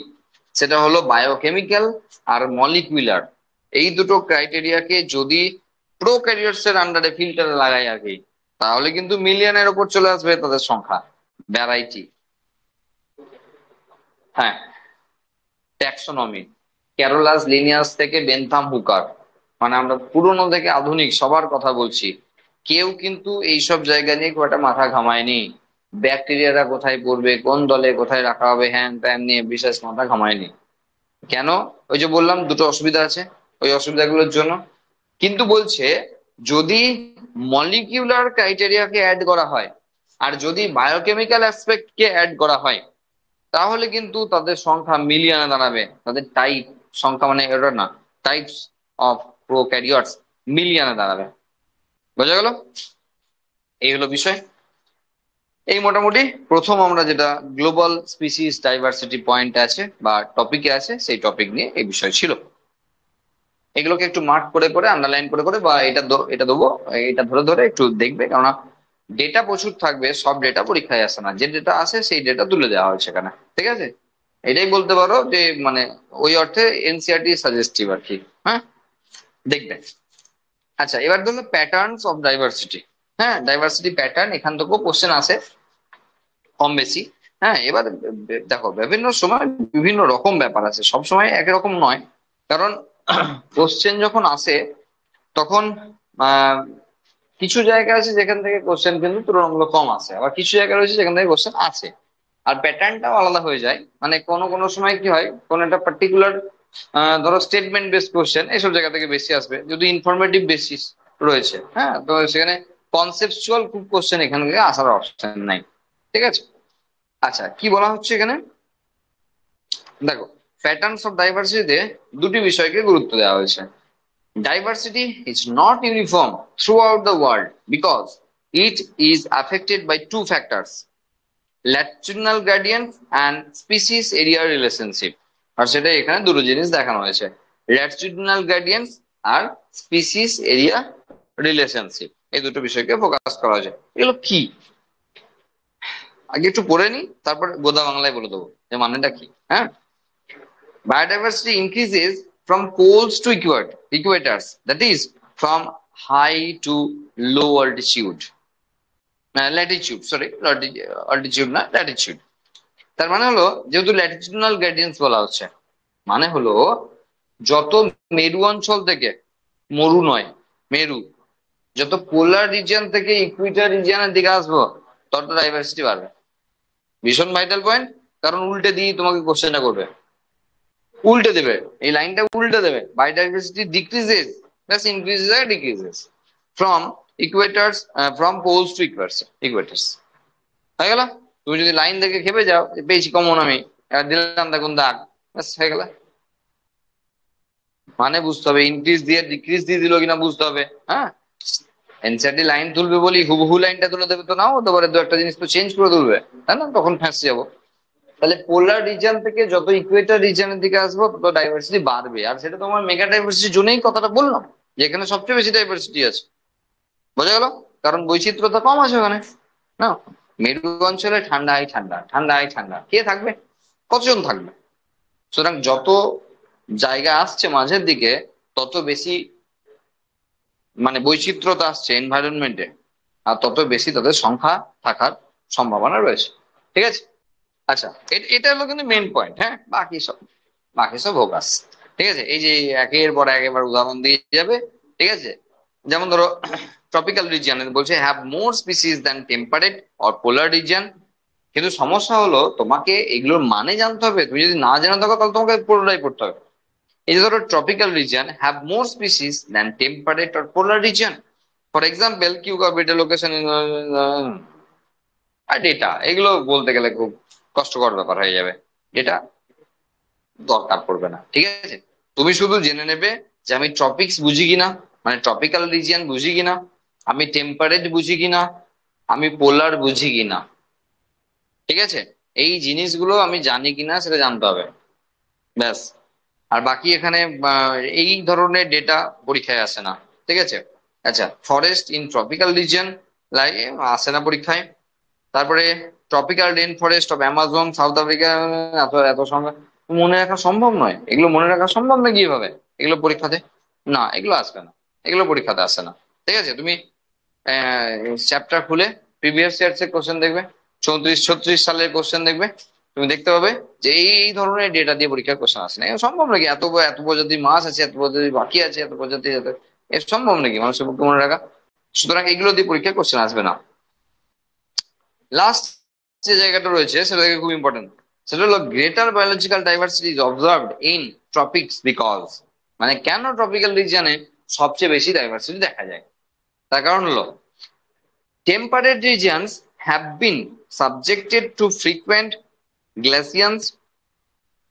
সেটা হলো বায়োকেমিক্যাল আর মলিকুলার, এই দুটো ক্রাইটেরিয়াকে যদি প্রোক্যারিওটস এর আন্ডারে ফিল্টারে লাগাই আর কি, তাহলে কিন্তু মিলিয়নের উপর চলে আসবে তাদের সংখ্যা, ভ্যারাইটি। হ্যাঁ, ট্যাক্সোনমি, ক্যারোলাস লিনিয়াস থেকে বেনথাম হুকার, মানে আমরা পুরনো থেকে আধুনিক সবার কথা বলছি, কেউ কিন্তু এইসব জায়গা নিয়ে খুব একটা মাথা ঘামায়নি। ব্যাকটেরিয়ারা কোথায় পড়বে, কোন দলে কোথায় রাখা হবে, হ্যান ত্যান নিয়ে বিশেষ মাথা ঘামায়নি। কেন? ওই যে বললাম দুটো অসুবিধা আছে, ওই অসুবিধাগুলোর জন্য। কিন্তু বলছে যদি মলিকিউলার ক্রাইটেরিয়াকে অ্যাড করা হয়, আর যদি বায়োকেমিক্যাল অ্যাসপেক্ট কে অ্যাড করা হয়, তাহলে কিন্তু তাদের সংখ্যা মিলিয়নে দাঁড়াবে। তাদের টাইপ সংখ্যা, মানে এটা না, টাইপস অফ প্রোক্যারিওটস মিলিয়নে দাঁড়াবে। বোঝা গেল? এই হলো বিষয়। এই মোটামুটি প্রথম আমরা যেটা গ্লোবাল স্পিসিস ডাইভার্সিটি পয়েন্ট আছে বা টপিকে আছে, সেই টপিক নিয়ে এই বিষয় ছিল। এগুলোকে একটু মার্ক করে করে, আন্ডারলাইন করে করে, বা এটা দেবো, এটা ধরে ধরে একটু দেখবে, কেননা ডেটা প্রচুর থাকবে, সব ডেটা পরীক্ষায় আসে না, যে ডেটা আসে সেই ডেটা তুলে দেওয়া হয়েছে এখানে। ঠিক আছে, এটাই বলতে পারো যে মানে ওই অর্থে এনসিইআরটি সাজেস্টিভ আর কি। হ্যাঁ, দেখবে। আচ্ছা, এবার ধরো প্যাটার্নস অফ ডাইভার্সিটি। হ্যাঁ, ডাইভার্সিটি প্যাটার্ন, এখান থেকেও কোশ্চেন আসে কম বেশি। হ্যাঁ, এবার দেখো বিভিন্ন সময় বিভিন্ন রকম ব্যাপার আছে, সব সময় একরকম নয়। কারণ কোশ্চেন যখন আসে তখন আহ কিছু জায়গা আছে যেখান থেকে কোশ্চেন কিন্তু তুলনামূলক কম আসে, আবার কিছু জায়গা রয়েছে যেখান থেকে কোশ্চেন আছে। আর প্যাটার্নটাও আলাদা হয়ে যায়। মানে কোনো কোনো সময় কি হয়, কোন একটা পার্টিকুলার ধরো স্টেটমেন্ট বেসড কোশ্চেন এইসব জায়গা থেকে বেশি আসবে, যদি ইনফরমেটিভ বেসিস রয়েছে, হ্যাঁ, তো সেখানে কনসেপচুয়াল খুব কোশ্চেন এখান থেকে আসার অপশন নাই। ঠিক আছে। আচ্ছা, কি বলা হচ্ছে এখানে দেখো, প্যাটার্নস অফ ডাইভার্সিটিতে দুটি বিষয়কে গুরুত্ব দেওয়া হয়েছে। Diversity is not uniform throughout the world because it is affected by two factors, latitudinal gradient and species area relationship. আর সেটা এখানে দুটো জিনিস দেখানো হয়েছে, ল্যাটিটিউডনাল গ্রেডিয়েন্টস আর স্পিসিস এরিয়া রিলেশনশিপ, এই দুটো বিষয়কে ফোকাস করা হয়েছে। এগুলো কি আগে একটু পড়ে নি, তারপর গোদা বাংলায় বলে দেবো যে মানেটা কি। হ্যাঁ, biodiversity increases from poles to equators, that is from high to low altitude, Latitude, sorry altitude না, ল্যাটিটিউড। তার মানে হলো, যেহেতু ল্যাটিটিউডনাল গ্রেডিয়েন্টস বলা হচ্ছে, মানে হলো যত মেরু অঞ্চল থেকে, মরু নয় মেরু, যত পোলার রিজিয়ন থেকে ইকুইটর রিজিয়নের দিকে আসবো, তত ডাইভার্সিটি বাড়বে। ভীষণ ভাইটাল পয়েন্ট, কারণ উল্টে দিয়ে তোমাকে কোশ্চেনটা করবে, উল্টে দেবে, এই লাইনটা উল্টে দেবে, বায়োডাইভার্সিটি ডিক্রিজেস প্লাস ইনক্রিজেস আর decreases from equators, from poles to equators. হয়ে গেল। তুমি যদি লাইন দেখে খেপে যাও পেয়েছি কমন আমি, এবার দিলাম দেখুন দাগ, ব্যাস হয়ে গেল। মানে বুঝতে হবে, ইনক্রিজ দিয়ে ডিক্রিজ দিয়ে দিল কিনা বুঝতে হবে। হ্যাঁ, এনসিআরটি লাইন তুলবে বলি হুবহু লাইনটা তুলে দেবে তো নাও হতে পারে, দু একটা জিনিস তো চেঞ্জ করে তুলবে, তাই না, তখন ফেঁসে যাবো। তাহলে পোলার রিজন থেকে যত ইকুয়েটর রিজনের দিকে আসবো তত ডাইভার্সিটি বাড়বে, আর সেটা তোমার মেগা ডাইভার্সিটির জন্যই কথাটা বললাম, যেখানে সবচেয়ে বেশি ডাইভার্সিটি আছে। বোঝা গেল? কারণ বৈচিত্র্যতা কম আছে ওখানে। না, মেরু অঞ্চলে ঠান্ডায় ঠান্ডা, ঠান্ডায় ঠান্ডা, কে থাকবে, কতজন থাকবে? সুতরাং যত জায়গা আসছে মাঝের দিকে, তত বেশি মানে বৈচিত্র্যতা আসছে এনভায়রনমেন্টে, আর তত বেশি তাদের সংখ্যা থাকার সম্ভাবনা রয়েছে। ঠিক আছে। আচ্ছা, এটা হলো কিন্তু মেন পয়েন্ট। হ্যাঁ, বাকি সব ভোগাস। ঠিক আছে, এই যে একের পর একেবার উদাহরণ দিয়ে যাবে। ঠিক আছে, যেমন ধরো ট্রপিক্যাল রিজিয়ন বলছে have more species than temperate or polar region. কিন্তু সমস্যা হলো তোমাকে এগুলোর মানে জানতে হবে, তুমি যদি না জেনে থাকো তাহলে তোমাকে পুরোটাই পড়তে হবে। এই যে ধরো tropical region have more species than temperate or polar region, for example কিউকা লোকেশন আর ডেটা, এগুলো বলতে গেলে খুব কষ্টকর ব্যাপার হয়ে যাবে, এটা দরকার পড়বে না। ঠিক আছে, তুমি শুধু জেনে নেবে যে আমি ট্রপিক্স বুঝি কিনা, মানে ট্রপিক্যাল রিজিয়ন বুঝি কিনা, আমি টেম্পারেট বুঝি কিনা, আমি পোলার বুঝি কিনা। ঠিক আছে, এই জিনিসগুলো আমি জানি কিনা সেটা জানতে হবে, ব্যাস। আর বাকি এখানে এই ধরনের ডেটা পরীক্ষায় আসে না। ঠিক আছে। আচ্ছা, ফরেস্ট ইন ট্রপিক্যাল রিজিয়ন লাগে আসে না পরীক্ষায়। তারপরে tropical rain forest of Amazon South Africa, এত এত সংখ্যা মনে রাখা সম্ভব নয়, এগুলো মনে রাখা সম্ভব না কিভাবে এগুলো পরীক্ষাতে, না এগুলো আসবে না, এগুলো পরীক্ষাতে আসে না। ঠিক আছে, তুমি চ্যাপ্টার খুলে প্রিভিয়াস ইয়ার্স এর কোশ্চেন দেখবে, 34-36 সালের কোশ্চেন দেখবে, তুমি দেখতে পাবে যে এই ধরনের ডেটা দিয়ে পরীক্ষার কোশ্চেন আসে না। এ সম্ভব নাকি, এত এত প্রজাতির মাছ আছে, এত প্রজাতির পাখি আছে, এত প্রজাতির এ সম্ভব নাকি মানুষের পক্ষে মনে রাখা? সুতরাং এগুলো দিয়ে পরীক্ষার কোশ্চেন আসবে না। লাস্ট যে জায়গাটা রয়েছে সেটা থেকে খুব ইম্পর্টেন্ট, সেটা হলো greater biological diversity is observed in ট্রপিক্স because, মানে কেন ট্রপিক্যাল রিজিয়নে সবচেয়ে বেশি ডাইভার্সিটি দেখা যায়, তার কারণ হলো temperate regions have been subjected to frequent glaciations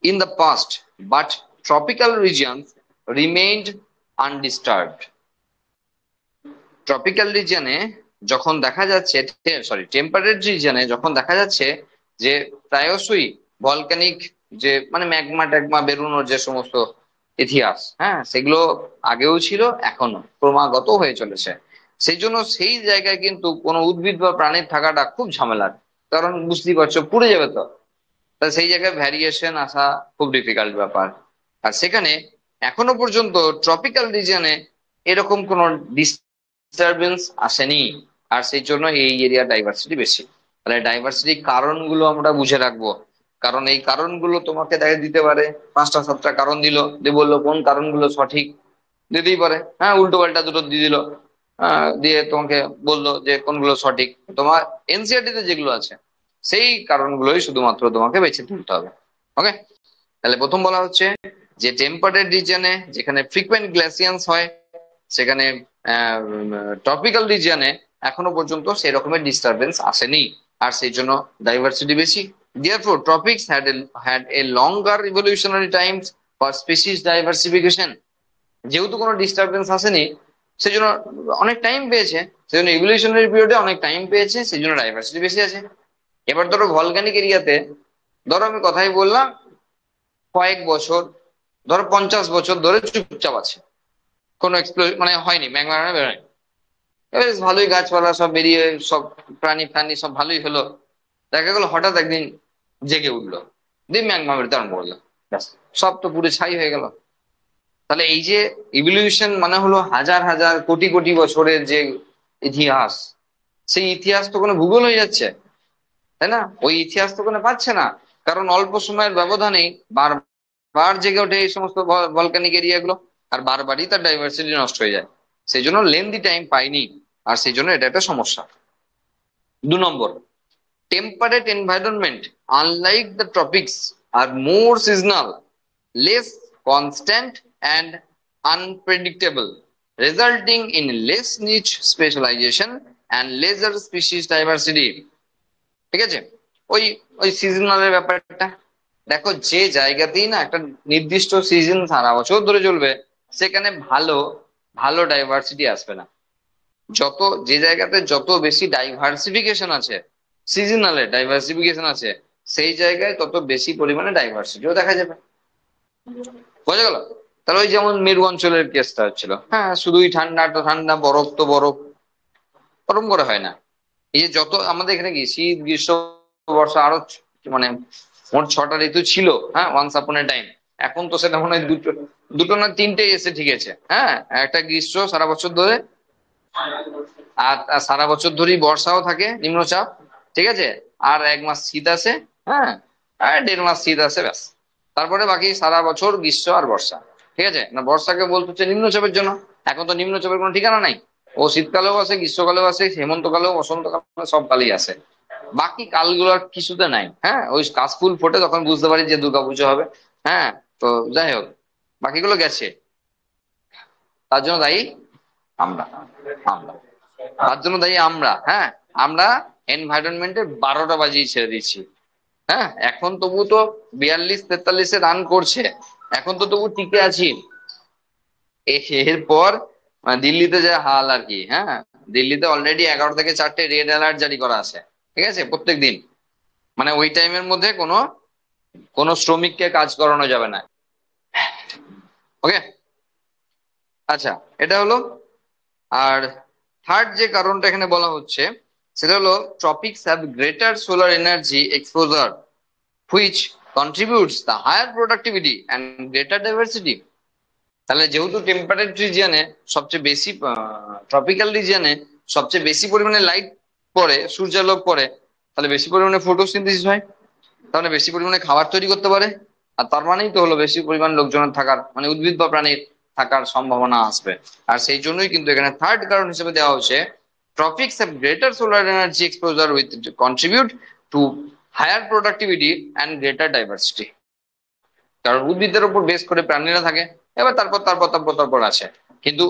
in the past, but tropical regions remained undisturbed. Tropical রিজিয়নে যখন দেখা যাচ্ছে, সরি টেম্পারেট রিজিয়নে যখন দেখা যাচ্ছে যে প্রায়শই ভলকানিক যে মানে ম্যাগমা ট্যাগমা বেরোনোর যে সমস্ত ইতিহাস, হ্যাঁ, সেগুলো আগেও ছিল, এখনো ক্রমাগত হয়ে চলেছে। সেই জন্য সেই জায়গায় কিন্তু কোনো উদ্ভিদ বা প্রাণীর থাকাটা খুব ঝামেলার, কারণ বুঝতেই পারছো পুড়ে যাবে তো। তা সেই জায়গায় ভ্যারিয়েশন আসা খুব ডিফিকাল্ট ব্যাপার। আর সেখানে এখনো পর্যন্ত ট্রপিক্যাল রিজিয়নে এরকম কোনো ডিস্টারবেন্স আসেনি, আর সেই জন্য এই এরিয়া ডাইভার্সিটি বেশি। তাহলে ডাইভার্সিটির কারণগুলো আমরা বুঝে রাখবো, কারণ এই কারণগুলো তোমাকে দেখা দিতে পারে 5টা 7টা কারণ দিল, দিয়ে বললো কোন কারণগুলো সঠিক, দিতেই পারে, হ্যাঁ, উল্টো পাল্টা দুটো দিয়ে দিল, দিয়ে তোমাকে বললো যে কোনগুলো সঠিক। তোমার এনসিআরটি তে যেগুলো আছে সেই কারণগুলোই শুধুমাত্র তোমাকে বেছে তুলতে হবে। ওকে, তাহলে প্রথম বলা হচ্ছে যে টেম্পারেট রিজিয়নে যেখানে ফ্রিকোয়েন্ট গ্লেসিয়ান্স হয়, সেখানে ট্রপিক্যাল রিজিয়নে এখনো পর্যন্ত সেই রকমের ডিস্টারবেন্স আসেনি, আর সেই জন্য ডাইভার্সিটি বেশি। Therefore, tropics had a longer evolutionary times for species diversification. যেহেতু কোনো ডিস্টারবেন্স আসেনি, সেই জন্য অনেক টাইম পেয়েছে, সেই জন্য ইভলিউশনারি পিরিয়ডে অনেক টাইম পেয়েছে, সেই জন্য ডাইভার্সিটি বেশি আছে। এবার ধরো ভলক্যানিক এরিয়াতে, ধরো আমি কথাই বললাম, কয়েক বছর, ধরো 50 বছর ধরে চুপচাপ আছে, কোনো মানে হয়নি, ম্যাগমা বেরোয়নি, এবার ভালোই গাছপালা সব বেরিয়ে সব প্রাণী প্রাণী সব ভালোই হলো, দেখা গেল হঠাৎ একদিন জেগে উঠলো, দিয়ে ম্যাগমা বেরোতে আরম্ভ করলো, ব্যাস সব তো পুরো ছাই হয়ে গেল। তাহলে এই যে ইভলিউশন মানে হলো হাজার হাজার কোটি কোটি বছরের যে ইতিহাস, সেই ইতিহাস তো কোনো ভূগোল হয়ে যাচ্ছে, তাই না? ওই ইতিহাস তো কোনো পাচ্ছে না, কারণ অল্প সময়ের ব্যবধানেই বারবার জেগে ওঠে এই সমস্ত ভলকানিক এরিয়াগুলো, আর বারবারই তার ডাইভার্সিটি নষ্ট হয়ে যায়, সেই জন্য লেন্দি টাইম পাইনি, আর সেই জন্য এটা একটা সমস্যা। 2 নম্বর, temperate environment unlike the tropics are more seasonal, less constant and unpredictable, resulting in less niche specialization and lesser species diversity. ঠিক আছে, ওই ওই সিজনালের ব্যাপারটা দেখো, যে জায়গাতেই না একটা নির্দিষ্ট সিজন সারা বছর ধরে চলবে, সেখানে ভালো ভালো ডাইভার্সিটি আসবে না। যত যে জায়গাতে যত বেশি ডাইভার্সিফিকেশন আছে, সিজনালে ডাইভার্সিফিকেশন আছে, সেই জায়গায় তত বেশি পরিমাণে ডাইভার্সিটিও দেখা যাবে। বোঝা গেল? তাহলে ওই যেমন মেরু অঞ্চলের কেসটা হচ্ছিল, হ্যাঁ শুধুই ঠান্ডা তো ঠান্ডা, বরফ তো বরফ, ওরম করে হয় না। এই যে যত আমাদের এখানে কি শীত গ্রীষ্ম বর্ষা আরো মানে মোট 6টা ঋতু ছিল, হ্যাঁ ওয়ান্স আপন এ টাইম। এখন তো সেটা মনে হয় দুটো দুটো না তিনটে এসে ঠিক আছে, হ্যাঁ একটা গ্রীষ্ম সারা বছর ধরে, আর আর সারা বছর ধরেই বর্ষাও থাকে নিম্নচাপ, ঠিক আছে, আর 1 মাস শীত আসে, হ্যাঁ আর 1.5 মাস শীত আসে, ব্যাস। তারপরে বাকি সারা বছর গ্রীষ্ম আর বর্ষা, ঠিক আছে না, বর্ষাকে বলতে হচ্ছে নিম্নচাপের জন্য। এখন তো নিম্নচাপের কোনো ঠিকানা নাই, ও শীতকালেও আসে, গ্রীষ্মকালেও আসে, হেমন্তকালেও, বসন্তকালে, সব কালেই আসে। বাকি কালগুলো আর কিছুতে নাই, হ্যাঁ ওই কাশফুল ফোটে তখন বুঝতে পারি যে দুর্গাপুজো হবে, হ্যাঁ তো যাই হোক, বাকিগুলো গেছে। তার জন্য দায়ী আমরা আমরা তার জন্য দায়ী আমরা, হ্যাঁ আমরা এনভায়রনমেন্টে 12টা বাজিয়ে ছেড়ে দিচ্ছি। হ্যাঁ এখন তবু তো 42-43-এ রান করছে, এখন তো তবু টিকে আছি। এরপর দিল্লিতে যা হাল আর কি, হ্যাঁ দিল্লিতে অলরেডি 11 থেকে 4টে রেড অ্যালার্ট জারি করা আছে, ঠিক আছে, প্রত্যেক দিন, মানে ওই টাইমের মধ্যে কোনো কোনো শ্রমিককে কাজ করানো যাবে না। ওকে, আচ্ছা এটা হলো। আর থার্ড যে কারণটা এখানে বলা হচ্ছে, সেটা হলো tropics have greater solar energy exposure which contributes the higher productivity and greater diversity. তাহলে যেহেতু টেম্পারেট রিজিয়নে সবচেয়ে বেশি, ট্রপিক্যাল রিজিয়নে সবচেয়ে বেশি পরিমাণে লাইট পড়ে, সূর্যালোক পড়ে, তাহলে বেশি পরিমাণে ফটোসিনথেসিস হয়, তাহলে বেশি পরিমাণে খাবার তৈরি করতে পারে, আর তার মানেই তো হলো বেশি পরিমাণ লোকজনের থাকার, মানে উদ্ভিদ বা প্রাণীর থাকার সম্ভাবনা আসবে। আর সেই জন্যই কিন্তু এখানে থার্ড কারণ হিসেবে দেওয়া হচ্ছে tropics have greater solar energy exposure with contribute to higher productivity and greater diversity. কারণ উদ্ভিদের উপর বেস করে প্রাণীরা থাকে, এবার তারপর আছে, কিন্তু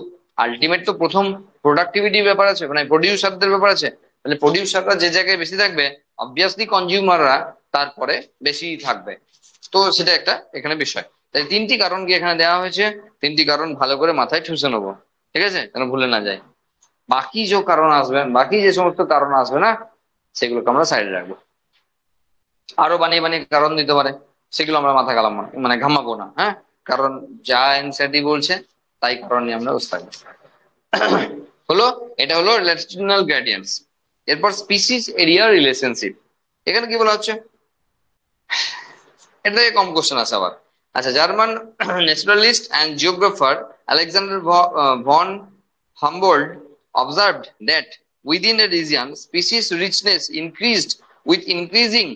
আলটিমেট তো প্রথম প্রোডাক্টিভিটির ব্যাপার আছে, মানে প্রডিউসারদের ব্যাপার আছে। তাহলে প্রডিউসাররা যে জায়গায় বেশি থাকবে, অবভিয়াসলি কনজিউমাররা তারপরে বেশি থাকবে। তো সেটা একটা এখানে বিষয়। তাই 3টি কারণ কি এখানে দেওয়া হয়েছে, 3টি কারণ ভালো করে মাথায় ঠুসে নেবো, ঠিক আছে, যেন ভুলে না যায়। বাকি যে কারণ আসবে, বাকি যে সমস্ত কারণ আসবে না, সেগুলোকে আমরা সাইডে রাখবো। আরো বানিয়ে বানিয়ে কারণ দিতে পারে, সেগুলো আমরা মাথা কালাম মানে ঘামাবো না, হ্যাঁ, কারণ যা এনসিইআরটি বলছে তাই কারণ নিয়ে আমরা বসে থাকবো। হলো, এটা হলো ল্যাটিটিউডনাল গ্রেডিয়েন্টস। এরপর স্পিসিস এরিয়া রিলেশনশিপ, এখানে কি বলা হচ্ছে, এটা থেকে কম কোশ্চেন আছে আবার। আচ্ছা, German naturalist and geographer Alexander von Humboldt observed that within a region species richness increased with increasing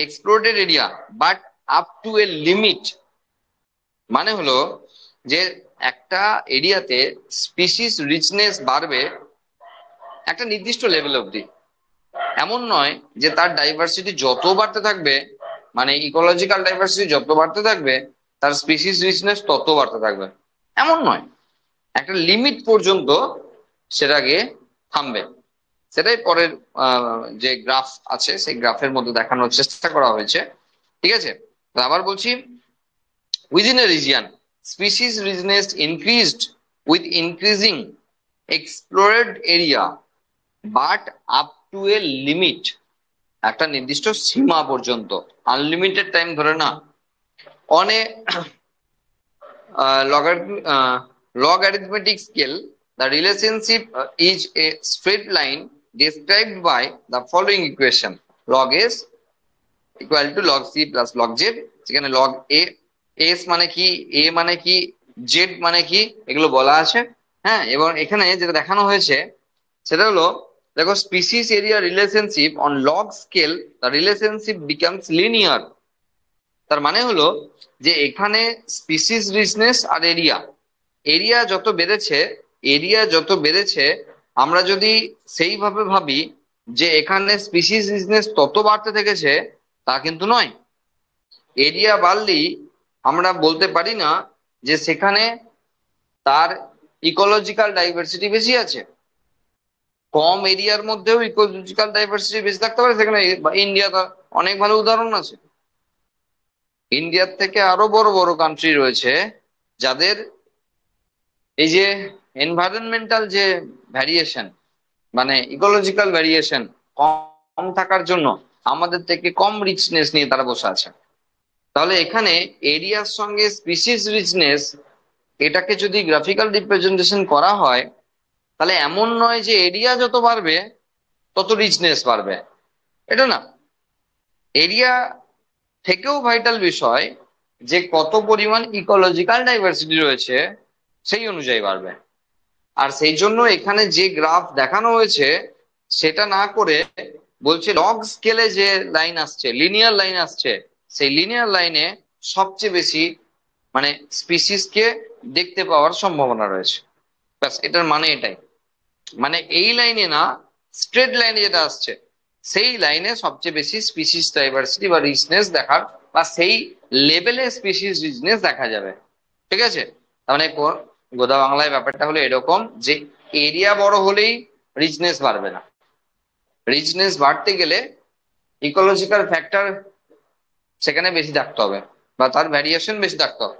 explored area but up to a limit। মানে হলো যে একটা এরিয়াতে স্পিসিস রিচনেস বাড়বে একটা নির্দিষ্ট লেভেল অবধি, এমন নয় যে তার ডাইভার্সিটি যত বাড়তে থাকবে, মানে ইকোলজিক্যাল ডাইভার্সিটি যত বাড়তে থাকবে তার স্পিসিস রিচনেস তত বাড়তে থাকবে, এমন নয়। একটা লিমিট পর্যন্ত সেটাকে থামবে। সেটাই পরের যে গ্রাফ আছে সেই গ্রাফের মধ্যে দেখানোর চেষ্টা করা হয়েছে। ঠিক আছে, আবার বলছি, within a region species richness increased with increasing explored area, but up to a limit, একটা নির্দিষ্ট সীমা পর্যন্ত, আনলিমিটেড টাইম ধরে না। On a log arithmetic scale, the relationship is a straight line described by the following equation: log s equal to log c plus log z, যেখানে log a, s মানে কি, a মানে কি, z মানে কি, এগুলো বলা আছে। হ্যাঁ, এবং এখানে যেটা দেখানো হয়েছে সেটা হলো, দেখো, species area relationship on log scale, the relationship becomes linear. তার মানে হলো যে এখানে স্পিসিস রিচনেস আর এরিয়া, এরিয়া যত বেড়েছে, এরিয়া যত বেড়েছে, আমরা যদি সেইভাবে ভাবি যে এখানে স্পিসিস রিচনেস তত বাড়তে থেকেছে, তা কিন্তু নয়। এরিয়া বাড়লেই আমরা বলতে পারি না যে সেখানে তার ইকোলজিক্যাল ডাইভার্সিটি বেশি আছে। কম এরিয়ার মধ্যেও ইকোলজিক্যাল ডাইভার্সিটি বেশি থাকতে পারে, সেখানে ইন্ডিয়াতে অনেক ভালো উদাহরণ আছে। ইন্ডিয়ার থেকে আরো বড় বড় কান্ট্রি রয়েছে যাদের এই যে এনভায়রনমেন্টাল যে ভ্যারিয়েশন, মানে ইকোলজিক্যাল ভ্যারিয়েশন কম থাকার জন্য আমাদের থেকে কম রিচনেস নিয়ে তারা বসে আছে। তাহলে এখানে এরিয়ার সঙ্গে স্পিসিস রিচনেস, এটাকে যদি গ্রাফিক্যাল রিপ্রেজেন্টেশন করা হয়, তাহলে এমন নয় যে এরিয়া যত বাড়বে তত রিচনেস বাড়বে, এটা না। এরিয়া থেকেও ভাইটাল বিষয় যে কত পরিমাণ ইকোলজিক্যাল ডাইভার্সিটি রয়েছে সেই অনুযায়ী বাড়বে। আর সেই জন্য এখানে যে গ্রাফ দেখানো হয়েছে সেটা না করে বলছে লগ স্কেলে যে লাইন আসছে, লিনিয়ার লাইন আসছে, সেই লিনিয়ার লাইনে সবচেয়ে বেশি মানে স্পিসিসকে দেখতে পাওয়ার সম্ভাবনা রয়েছে। ব্যাস, এটার মানে এটাই, মানে এই লাইনে না, স্ট্রেট লাইনে যেটা আসছে সেই লাইনে সবচেয়ে বেশি স্পিসিস ডাইভার্সিটি বা রিচনেস দেখার, বা সেই লেভেলে স্পিসিস রিচনেস দেখা যাবে। ঠিক আছে, তার মানে গোদা বাংলায় ব্যাপারটা হলো এরকম যে এরিয়া বড় হলেই রিচনেস বাড়বে না। রিচনেস বাড়তে গেলে ইকোলজিক্যাল ফ্যাক্টর সেখানে বেশি থাকতে হবে, বা তার ভ্যারিয়েশন বেশি থাকতে হবে,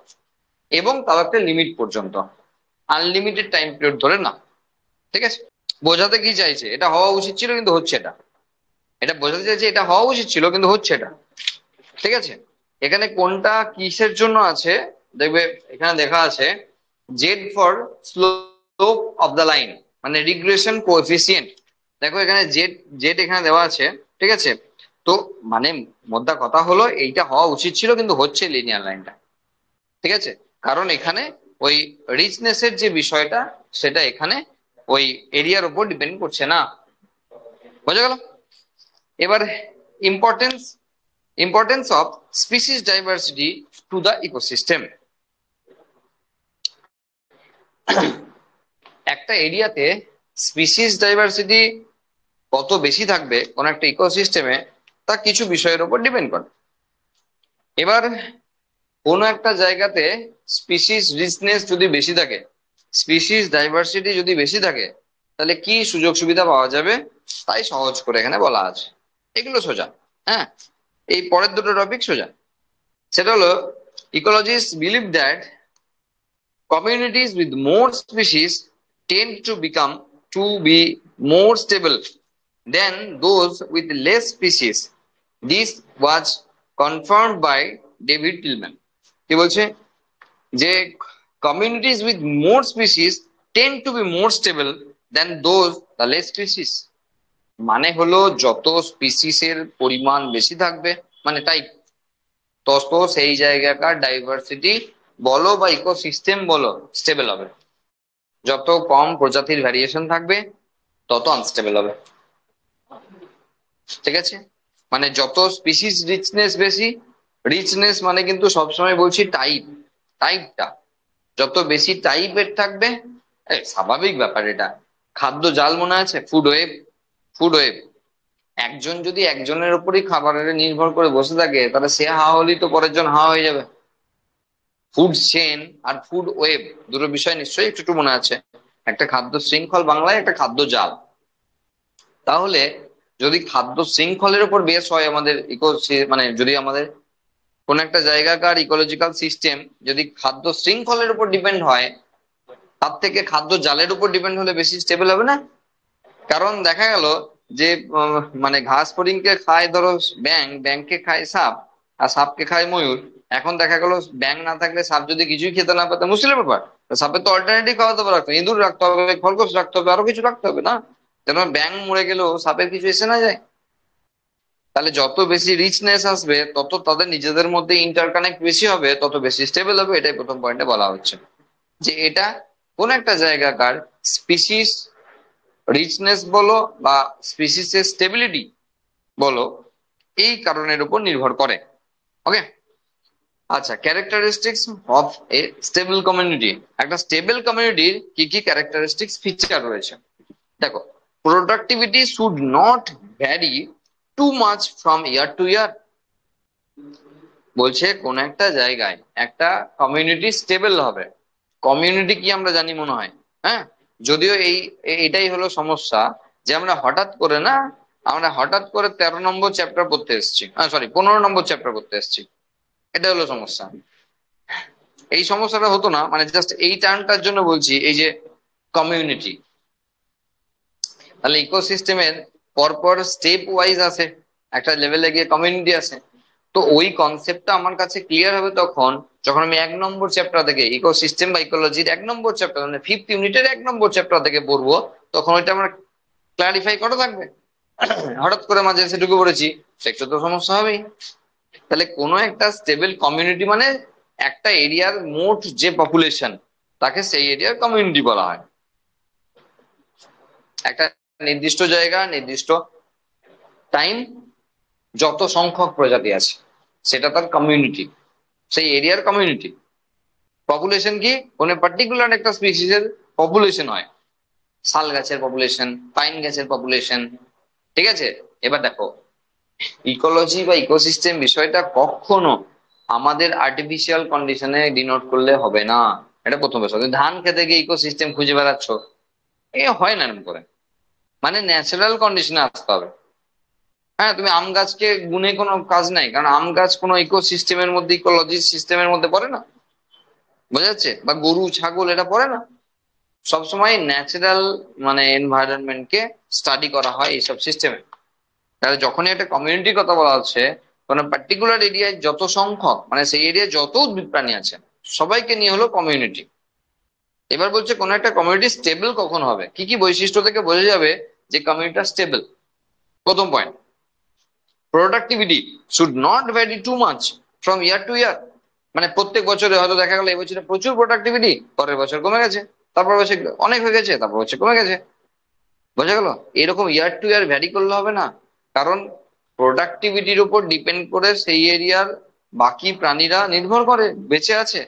এবং তার একটা লিমিট পর্যন্ত, আনলিমিটেড টাইম পিরিয়ড ধরে না। ঠিক আছে, বোঝাতে কি চাইছে, এটা হওয়া উচিত ছিল কিন্তু হচ্ছে এটা, এটা বোঝাতে চাইছে এটা হওয়া উচিত ছিল কিন্তু হচ্ছে এটা। ঠিক আছে, এখানে কোনটা কিসের জন্য আছে দেখবে, এখানে দেখা আছে Z for slope of the line, মানে রিগ্রেশন কোএফিসিয়েন্ট। দেখো এখানে জেড, জেড এখানে দেওয়া আছে। ঠিক আছে, তো মানে মোদ্দা কথা হলো এইটা হওয়া উচিত ছিল কিন্তু হচ্ছে লিনিয়ার লাইনটা। ঠিক আছে, কারণ এখানে ওই রিচনেসের যে বিষয়টা সেটা এখানে ওই এরিয়ার উপর ডিপেন্ড করছে না। বোঝা গেল? এবার importance, importance of species diversity to the ecosystem. একটা এরিয়াতে স্পিসিস ডাইভার্সিটি কত বেশি থাকবে কোন একটা ইকোসিস্টেমে, তা কিছু বিষয়ের উপর ডিপেন্ড করে। এবার কোনো একটা জায়গাতে স্পিসিস রিচনেস যদি বেশি থাকে, স্পিসিস ডাইভার্সিটি যদি বেশি থাকে, তাহলে কি সুযোগ সুবিধা পাওয়া যাবে, তাই সহজ করে এখানে বলা আছে। এগুলো সোজা, হ্যাঁ, এই পরের দুটো টপিক সোজা। সেটা হলো, ecologist believe that communities with more species tend to be more stable than those with less species. This was confirmed by David Tillman. কি বলছে যে communities with more species tend to be more stable than those the less species, মানে হলো যত স্পিসিসের পরিমাণ বেশি থাকবে, মানে টাইপ, তত সেই জায়গাকার ডাইভার্সিটি বলো বা ইকোসিস্টেম বলো স্টেবল হবে। যত কম প্রজাতির ভ্যারিয়েশন থাকবে তত আনস্টেবল হবে। ঠিক আছে, মানে যত স্পিসিস রিচনেস বেশি, রিচনেস মানে কিন্তু সবসময় বলছি টাইপ, টাইপটা যত বেশি টাইপের থাকবে, স্বাভাবিক ব্যাপার এটা। খাদ্য জাল মনে আছে, ফুড ওয়েব, ফুড ওয়েব, একজন যদি একজনের উপরই খাবারের নির্ভর করে বসে থাকে, তাহলে সে হা হলেই তো পরের জন হা হয়ে যাবে। ফুড চেন আর ফুড ওয়েব দুটো বিষয় নিশ্চয়ই একটু একটু মনে আছে। একটা খাদ্য শৃঙ্খল বাংলায়, একটা খাদ্য জাল। তাহলে যদি খাদ্য শৃঙ্খলের উপর বেস হয় আমাদের মানে যদি আমাদের কোন একটা জায়গাকার ইকোলজিক্যাল সিস্টেম যদি খাদ্য শৃঙ্খলের উপর ডিপেন্ড হয়, তার থেকে খাদ্য জালের উপর ডিপেন্ড হলে বেশি স্টেবল হবে না? কারণ দেখা গেল যে মানে ঘাস ফড়িংকে খায় ধরো ব্যাং, ব্যাংকে খায় সাপ, আর সাপকে খায় ময়ূর। এখন দেখা গেল ব্যাং না থাকলে সাপ যদি কিছুই খেতে না পেতে মুশকিলের ব্যাপার। তো সাপের তো অল্টারনেটিভ খাওয়া দাওয়া রাখতে হবে, ইঁদুর রাখতে হবে, খরগোশ রাখতে হবে, আরো কিছু রাখতে হবে না? যেন ব্যাং মরে গেলেও সাপের কিছু এসে না যায়। তাহলে যত বেশি রিচনেস আসবে, তত তাদের নিজেদের মধ্যে ইন্টারকানেক্ট বেশি হবে, তত বেশি স্টেবল হবে। এটাই প্রথম পয়েন্টে বলা হচ্ছে, যে এটা কোন একটা জায়গাকার স্পিসিস রিচনেস বলো বা স্পিসিসের স্টেবিলিটি বলো, এই কারণের উপর নির্ভর করে। ওকে, আচ্ছা, characteristics of a stable community. একটা স্টেবল কমিউনিটির কি কি ক্যারেক্টারিস্টিক্স ফিচার রয়েছে দেখো। Productivity should not vary too much from year to year. বলছে কোন একটা জায়গায় একটা কমিউনিটি স্টেবল হবে। কমিউনিটি কি আমরা জানি মনে হয়? হ্যাঁ, যদিও এটাই হলো সমস্যা, যে আমরা হঠাৎ করে 13 নম্বর চ্যাপ্টার পড়তে এসেছি, সরি 15 নম্বর চ্যাপ্টার পড়তে এসেছি। এটা হলো সমস্যা। এই সমস্যাটা হতো না, মানে জাস্ট এই টার্মটার জন্য বলছি, এই যে কমিউনিটি। তাহলে ইকোসিস্টেমের পরপর স্টেপ ওয়াইজ আছে, একটা লেভেলে গিয়ে কমিউনিটি আছে। তো ওই কনসেপ্টটা আমার কাছে ক্লিয়ার হবে তখন, যখন আমি 1 নম্বর চ্যাপ্টার থেকে ইকোসিস্টেম বা ইকোলজির 1 নম্বর চ্যাপ্টার, মানে 5th ইউনিটের 1 নম্বর চ্যাপ্টার থেকে পড়বো। তখন ওইটা আমার ক্লারিফাই করা থাকবে। হঠাৎ করে মাঝে এসে ঢুকে পড়েছি, সেটা তো সমস্যা হবেই। তাহলে কোনো একটা স্টেবল কমিউনিটি মানে একটা এরিয়ার মোট যে পপুলেশন, তাকে সেই এরিয়ার কমিউনিটি বলা হয়। একটা নির্দিষ্ট জায়গা, নির্দিষ্ট টাইম, যত সংখ্যক প্রজাতি আছে, সেটা তার কমিউনিটি, সেই এরিয়ার কমিউনিটি। পপুলেশন কি, কোনো পার্টিকুলার একটা স্পিসিসের পপুলেশন হয়, শাল গাছের পপুলেশন, পাইন গাছের পপুলেশন। ঠিক আছে, এবার দেখো, ইকোলজি বা ইকোসিস্টেম বিষয়টা কখনো আমাদের আর্টিফিশিয়াল কন্ডিশনে ডিনোট করলে হবে না। এটা প্রথম বিষয়। তুমি ধান খেতে গিয়ে ইকোসিস্টেম খুঁজে বেড়াচ্ছ, এ হয় না এরকম করে। মানে ন্যাচারাল কন্ডিশনে আসতে হবে। হ্যাঁ, তুমি আম গাছকে গুনে কোনো কাজ নাই, কারণ আম গাছ কোনো ইকোসিস্টেমের মধ্যে, ইকোলজি সিস্টেমের মধ্যে পড়ে না। বোঝা যাচ্ছে? বা গরু ছাগল এটা পড়ে না। সবসময় ন্যাচারাল মানে এনভায়রনমেন্টকে স্টাডি করা হয় এইসব সিস্টেমে। তাহলে যখনই একটা কমিউনিটির কথা বলা হচ্ছে, কোনো পার্টিকুলার এরিয়ায় যত সংখ্যক, মানে সেই এরিয়ায় যত উদ্ভিদ প্রাণী আছে, সবাইকে নিয়ে হলো কমিউনিটি। এবার বলছে কোন একটা কমিউনিটি স্টেবল কখন হবে, কি কি বৈশিষ্ট্য থেকে বোঝা যাবে যে কমিউনিটিটা স্টেবল। প্রথম point, productivity should not vary too much from year to year. মানে প্রত্যেক বছরে হয়তো দেখা গেল এই বছরে প্রচুর প্রোডাক্টিভিটি, পরের বছর কমে গেছে, তারপর বছর অনেক হয়ে গেছে, তারপর বছর কমে গেছে। বোঝা গেল? এরকম ইয়ার টু ইয়ার ভ্যারি করলে হবে না, কারণ প্রোডাক্টিভিটির উপর ডিপেন্ড করে সেই এরিয়ার বাকি প্রাণীরা নির্ভর করে বেঁচে আছে।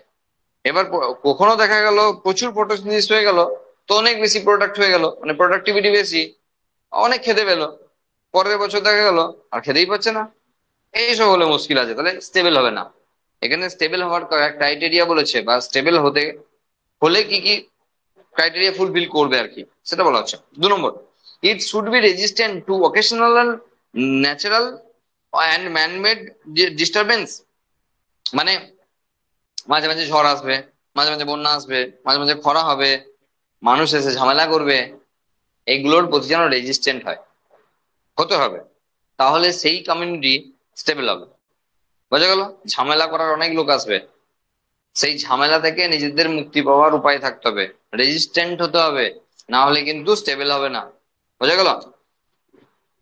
এবার কখনো দেখা গেল প্রচুর ফটোসিনথেসিস হয়ে গেল, তো অনেক বেশি প্রোডাক্ট হয়ে গেল, মানে প্রোডাক্টিভিটি বেশি, অনেক খেতে পেলো। পরের বছর দেখা গেল আর খেতেই পাচ্ছে না। এইসব হলে মুশকিল আছে, তাহলে স্টেবল হবে না। এখানে স্টেবল হওয়ার ক্রাইটেরিয়া বলেছে, বা স্টেবল হতে হলে কি কি ক্রাইটেরিয়া ফুলফিল করবে আর কি, সেটা বলা হচ্ছে। 2 number, it should be resistant to occasional natural and manmade disturbance. মানে মাঝে মাঝে ঝড় আসবে, মাঝে মাঝে বন্যা আসবে, মাঝে মাঝে খরা হবে, মানুষ এসে ঝামেলা করবে, এগুলোর প্রতি যেন রেজিস্ট্যান্ট হতে হবে, তাহলে সেই কমিউনিটি স্টেবল হবে। বোঝা গেল? ঝামেলা করার অনেক লোক আসবে, সেই ঝামেলা থেকে নিজেদের মুক্তি পাওয়ার উপায় থাকতে হবে, রেজিস্ট্যান্ট হতে হবে, না হলে কিন্তু স্টেবল হবে না। বোঝা গেল?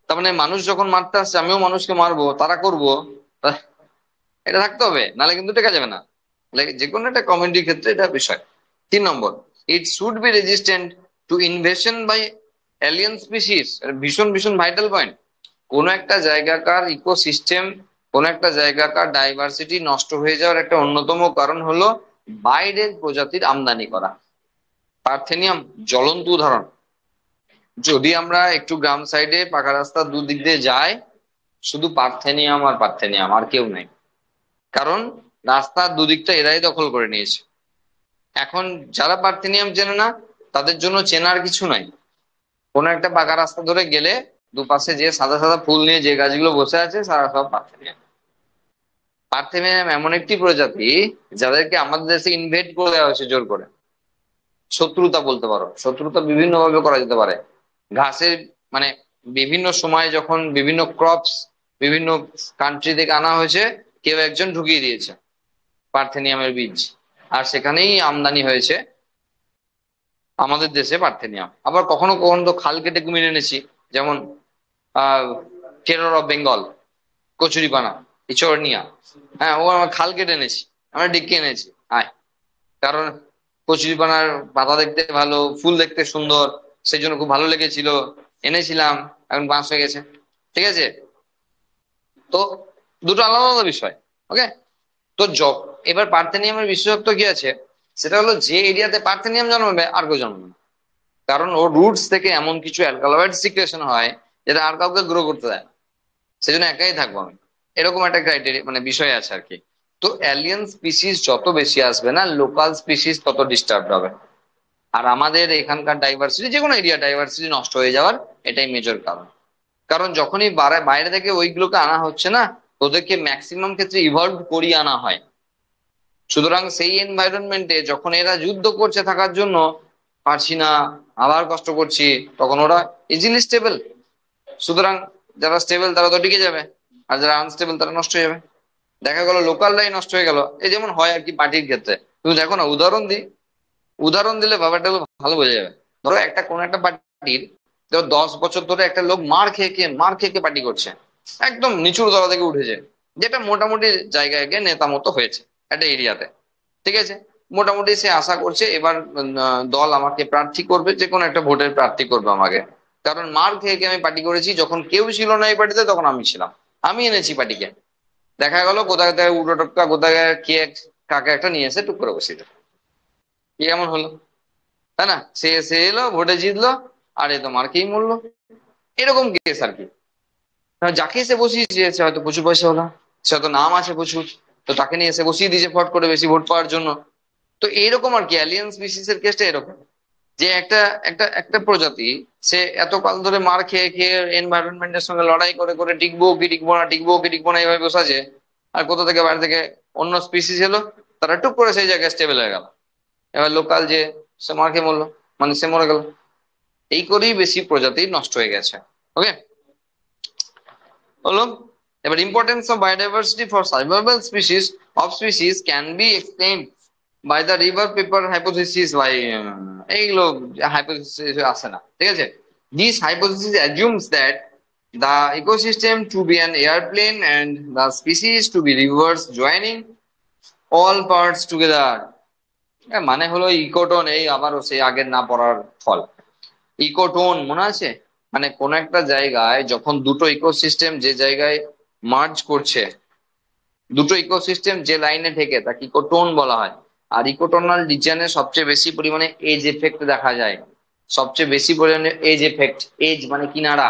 তার মানে মানুষ যখন মারতে আসছে, আমিও মানুষকে মারবো, তারা করবো, এটা থাকতে হবে, নাহলে কিন্তু টেকা যাবে না। যে কোনো একটা কমিউনিটির ক্ষেত্রে এটা বিষয়। 3 number, it should be resistant to invasion by alien species. ভীষণ ভীষণ ভাইটাল পয়েন্ট। কোন একটা জায়গাকার ইকোসিস্টেম, কোন একটা জায়গাকার ডাইভার্সিটি নষ্ট হয়ে যাওয়ার একটা অন্যতম কারণ হলো বাইরের প্রজাতির আমদানি করা। পার্থেনিয়াম জ্বলন্ত উদাহরণ। যদি আমরা একটু গ্রাম সাইডে পাকা রাস্তার দুদিক দিয়ে যাই, শুধু পার্থেনিয়াম আর পার্থেনিয়াম, আর কেউ নেই। কারণ রাস্তার দুদিকটা এরাই দখল করে নিয়েছে। এখন যারা পার্থেনিয়াম চেনে না, তাদের জন্য চেনার কিছু নাই। কোনো একটা পাকা রাস্তা ধরে গেলে দুপাশে যে সাদা সাদা ফুল নিয়ে যে গাছগুলো বসে আছে, সারা সব পার্থেনিয়াম। পার্থেনিয়াম এমন একটি প্রজাতি যাদেরকে আমাদের দেশে ইনভেট করে দেওয়া হয়েছে জোর করে। শত্রুতা বলতে পারো, শত্রুতা বিভিন্ন ভাবে করা যেতে পারে। ঘাসের মানে বিভিন্ন সময় যখন বিভিন্ন ক্রপস বিভিন্ন কান্ট্রি থেকে আনা হয়েছে, কেউ একজন ঢুকিয়ে দিয়েছে পার্থেনিয়ামের বীজ, আর সেখানেই আমদানি হয়েছে আমাদের দেশে পার্থেনিয়াম। আবার কখনো কখনো তো খাল কেটে কুমির এনেছি, যেমন টেরর অফ বেঙ্গল, কচুরিপানা, ইচড়নিয়া। হ্যাঁ, ও আমার খাল কেটে এনেছি, আমরা ডেকে এনেছি, আয়। কারণ কচুরিপানার পাতা দেখতে ভালো, ফুল দেখতে সুন্দর, সেই জন্য খুব ভালো লেগেছিল, এনেছিলাম, এখন বাঁশ হয়ে গেছে। ঠিক আছে, তো দুটো আলাদা আলাদা বিষয়। ওকে, তো এবার পার্থেনিয়ামের বিশেষত্ব কি আছে, সেটা হলো যে এরিয়াতে পার্থেনিয়াম জন্মাবে আর কেউ জন্মাবে না। কারণ ওর রুটস থেকে এমন কিছু অ্যালকালয়েড সিক্রেশন হয় যেটা আর কাউকে গ্রো করতে দেয় না। সেজন্য একাই থাকবো আমি, এরকম একটা ক্রাইটেরিয়া মানে বিষয় আছে আর কি। তো অ্যালিয়েন স্পিসিস যত বেশি আসবে না, লোকাল স্পিসিস তত ডিস্টার্ব হবে। আর আমাদের এখানকার ডাইভার্সিটি, যে কোনো এরিয়া ডাইভার্সিটি নষ্ট হয়ে যাওয়ার এটাই মেজর কারণ। কারণ যখনই বাইরে থেকে ওইগুলোকে আনা হচ্ছে না, ওদেরকে ম্যাক্সিমাম ক্ষেত্রে ইভলভ করিয়ে আনা হয়। সুতরাং সেই এনভায়রনমেন্টে যখন এরা যুদ্ধ করছে থাকার জন্য, পারছি না, আবার কষ্ট করছি, তখন ওরা ইজিলি স্টেবল। সুতরাং যারা স্টেবল তারা তো টিকে যাবে, আর যারা আনস্টেবল তারা নষ্ট হয়ে যাবে। দেখা গেল লোকালরাই নষ্ট হয়ে গেল, এই যেমন হয় আর কি পার্টির ক্ষেত্রে। তুমি দেখো না, উদাহরণ দিলে ব্যাপারটা ভালো বোঝা যাবে। ধরো একটা কোন একটা পার্টির, ধরো 10 বছর ধরে একটা লোক মার খেয়ে পার্টি করছে, একদম নিচুর তলা থেকে উঠেছে, যেটা মোটামুটি জায়গায় গিয়ে নেতা মতো হয়েছে একটা এরিয়াতে। ঠিক আছে, মোটামুটি সে আশা করছে এবার দল আমাকে প্রার্থী করবে, যে কোনো একটা ভোটের প্রার্থী করবে আমাকে। কারণ মার খেয়ে আমি পার্টি করেছি, যখন কেউ ছিল না এই পার্টিতে তখন আমি ছিলাম, আমি এনেছি পার্টিকে। দেখা গেল কোথায় কোথায় উল্টো টপকা, কোথায় কে কাকে একটা নিয়ে এসে টুক করে বসিয়ে দিল। কি এমন হলো, তাই না? সে এলো, ভোটে জিতলো, আর এ তো মার খেয়েই মরলো। এরকম কেস আর কি। যাকে সে বসিয়েছে সে হয়তো প্রচুর পয়সা হলো, সে হয়তো নাম আছে প্রচুর, তো তাকে নিয়ে এসে বসিয়ে দিয়েছে ফট করে বেশি ভোট পাওয়ার জন্য। তো এইরকম আর কি অ্যালিয়েন স্পিসিস এর কেসটা এরকম, যে একটা একটা একটা প্রজাতি, সে এতকাল ধরে মার খেয়ে খেয়ে এনভায়রনমেন্টের সঙ্গে লড়াই করে করে টিকবো কি টিকবো না, টিকবো কি টিকবো না, এইভাবে বসে আছে। আর কোথা থেকে বাইরে থেকে অন্য স্পিসিস এলো, তারা টুক করে সেই জায়গায় স্টেবল হয়ে গেল। এবার লোকাল যে, সে মার খেয়ে মরলো, মানে সে মরে গেল। এই করেই বেশি প্রজাতি নষ্ট হয়ে গেছে। ওকে, হলো। এবার importance of biodiversity for survival species of species can be explained by the rivet popper hypothesis, by এইগুলো হাইপোথিসিস আসে না। ঠিক আছে, this hypothesis assumes that the ecosystem to be an airplane and the species to be rivers joining all parts together. মানে হলো ecotone, এই আবারও সেই আগের না পড়ার ফল। ইকোটোন মনে আছে, মানে কোন একটা জায়গায় যখন দুটো ইকোসিস্টেম যে জায়গায় মার্জ করছে, দুটো ইকোসিস্টেম যে লাইনে থেকে, তাকে ইকোটোন বলা হয়। আর ইকোটোনাল রিজিয়নে সবচেয়ে বেশি পরিমাণে এজ এফেক্ট দেখা যায়, সবচেয়ে বেশি পরিমাণে এজ এফেক্ট। এজ মানে কিনারা,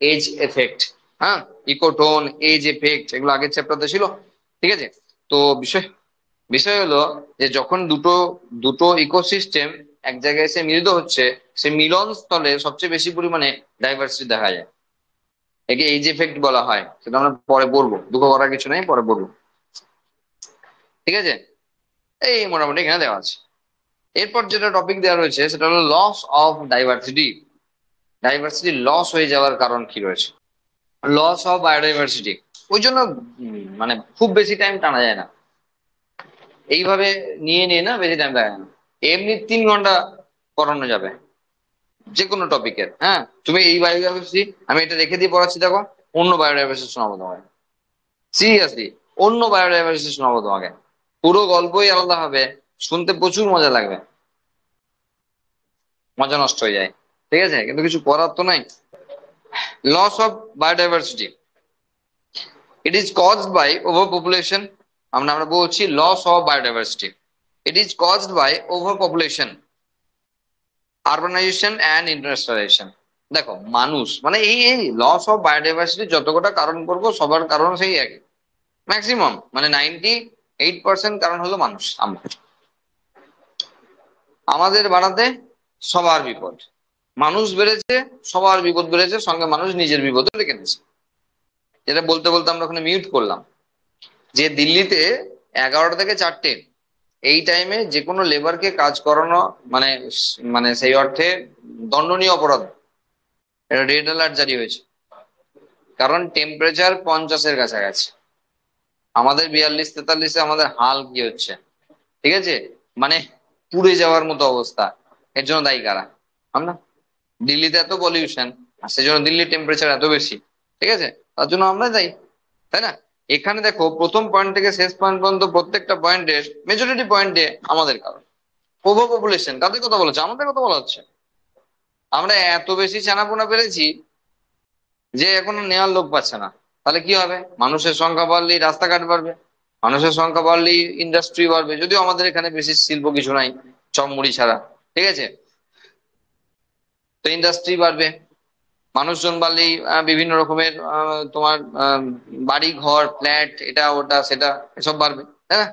এজ এফেক্ট। হ্যাঁ, ইকোটোন, এজ এফেক্ট, এগুলো আগের চ্যাপ্টারতে ছিল। ঠিক আছে, তো বিষয় বিষয় হলো যে যখন দুটো দুটো ইকোসিস্টেম এক জায়গায় এসে মিলিত হচ্ছে, সে মিলন স্থলে সবচেয়ে বেশি পরিমাণে ডাইভার্সিটি দেখা যায়। একে এজ এফেক্ট বলা হয়, সেটা আমরা পরে বলবো, দুঃখ করার কিছু নেই, পরে বলবো। ঠিক আছে, এই মোটামুটি এখানে দেওয়া আছে। এরপর যেটা টপিক দেওয়া রয়েছে সেটা হলো loss of diversity. Diversity loss হয়ে যাওয়ার কারণ কি রয়েছে, লস অফ বায়োডাইভার্সিটি। ওই জন্য মানে খুব বেশি টাইম টানা যায় না, এইভাবে নিয়ে নিয়ে না বেশি টাইম লাগে না। এমনি 3 ঘন্টা পড়ানো যাবে যে কোনো টপিকের। হ্যাঁ, তুমি এই বায়োডাইভার্সিটি আমি এটা রেখে দিয়ে পড়াচ্ছি, দেখো অন্য বায়োডাইভার্সিটি শোনাবো তোমাকে, সিরিয়াসলি অন্য বায়োডাইভার্সিটি শোনাবো তোমাকে। পুরো গল্পই আলাদা হবে, শুনতে প্রচুর মজা লাগবে, মজা নষ্ট হয়ে যায়। ঠিক আছে, কিন্তু কিছু করার তো নাই। Loss of biodiversity, it is caused by over population. আমরা বলছি loss of biodiversity, it is caused by over population. Urbanisation and industrialisation. দেখো মানুষ মানে এই এই লস অফ বায়োডাইভার্সিটি যত কটা কারণ করবো সবার কারণ সেই একই, ম্যাক্সিমাম মানে 98% কারণ হলো মানুষ। আমরা আমাদের বাড়াতে সবার বিপদ, মানুষ বেড়েছে সবার বিপদ বেড়েছে, সঙ্গে মানুষ নিজের বিপদও ডেকে নিয়েছে। যেটা বলতে বলতে আমরা ওখানে মিউট করলাম যে দিল্লিতে 11টা থেকে 4টে এই টাইমে যে কোনো লেবারকে কাজ করানো মানে মানে সেই অর্থে দণ্ডনীয় অপরাধ। এটা রেড অ্যালার্ট জারি হয়েছে, কারণ টেম্পারেচার 50-এর কাছাকাছি। আমাদের 42-43-এ আমাদের হাল কি হচ্ছে, ঠিক আছে, মানে পুড়ে যাওয়ার মতো অবস্থা। এর জন্য দায়ী কারা? আমরা। দিল্লিতে এত পলিউশন আর সেজন্য দিল্লির টেম্পারেচার এত বেশি, ঠিক আছে, তার জন্য আমরা দায়ী, তাই না? এখানে দেখো প্রথম পয়েন্ট থেকে শেষ পয়েন্ট পর্যন্ত প্রত্যেকটা পয়েন্টে মেজরিটি পয়েন্টে আমাদের কারণ। ওভার পপুলেশন কাদের কথা বলেছে? আমাদের কথা বলা হচ্ছে। আমরা এত বেশি চানাপোনা পেরেছি যে এখন নেওয়ার লোক পাচ্ছে না। তাহলে কি হবে? মানুষের সংখ্যা বাড়লেই রাস্তাঘাট বাড়বে, মানুষের সংখ্যা বাড়লেই ইন্ডাস্ট্রি বাড়বে, যদিও আমাদের এখানে বেশি শিল্প কিছু নাই, চপ মুড়ি ছাড়া, ঠিক আছে। তো ইন্ডাস্ট্রি বাড়বে, মানুষজন বাড়লেই বিভিন্ন রকমের তোমার বাড়ি ঘর ফ্ল্যাট এটা ওটা সেটা এসব বাড়বে, তাই না?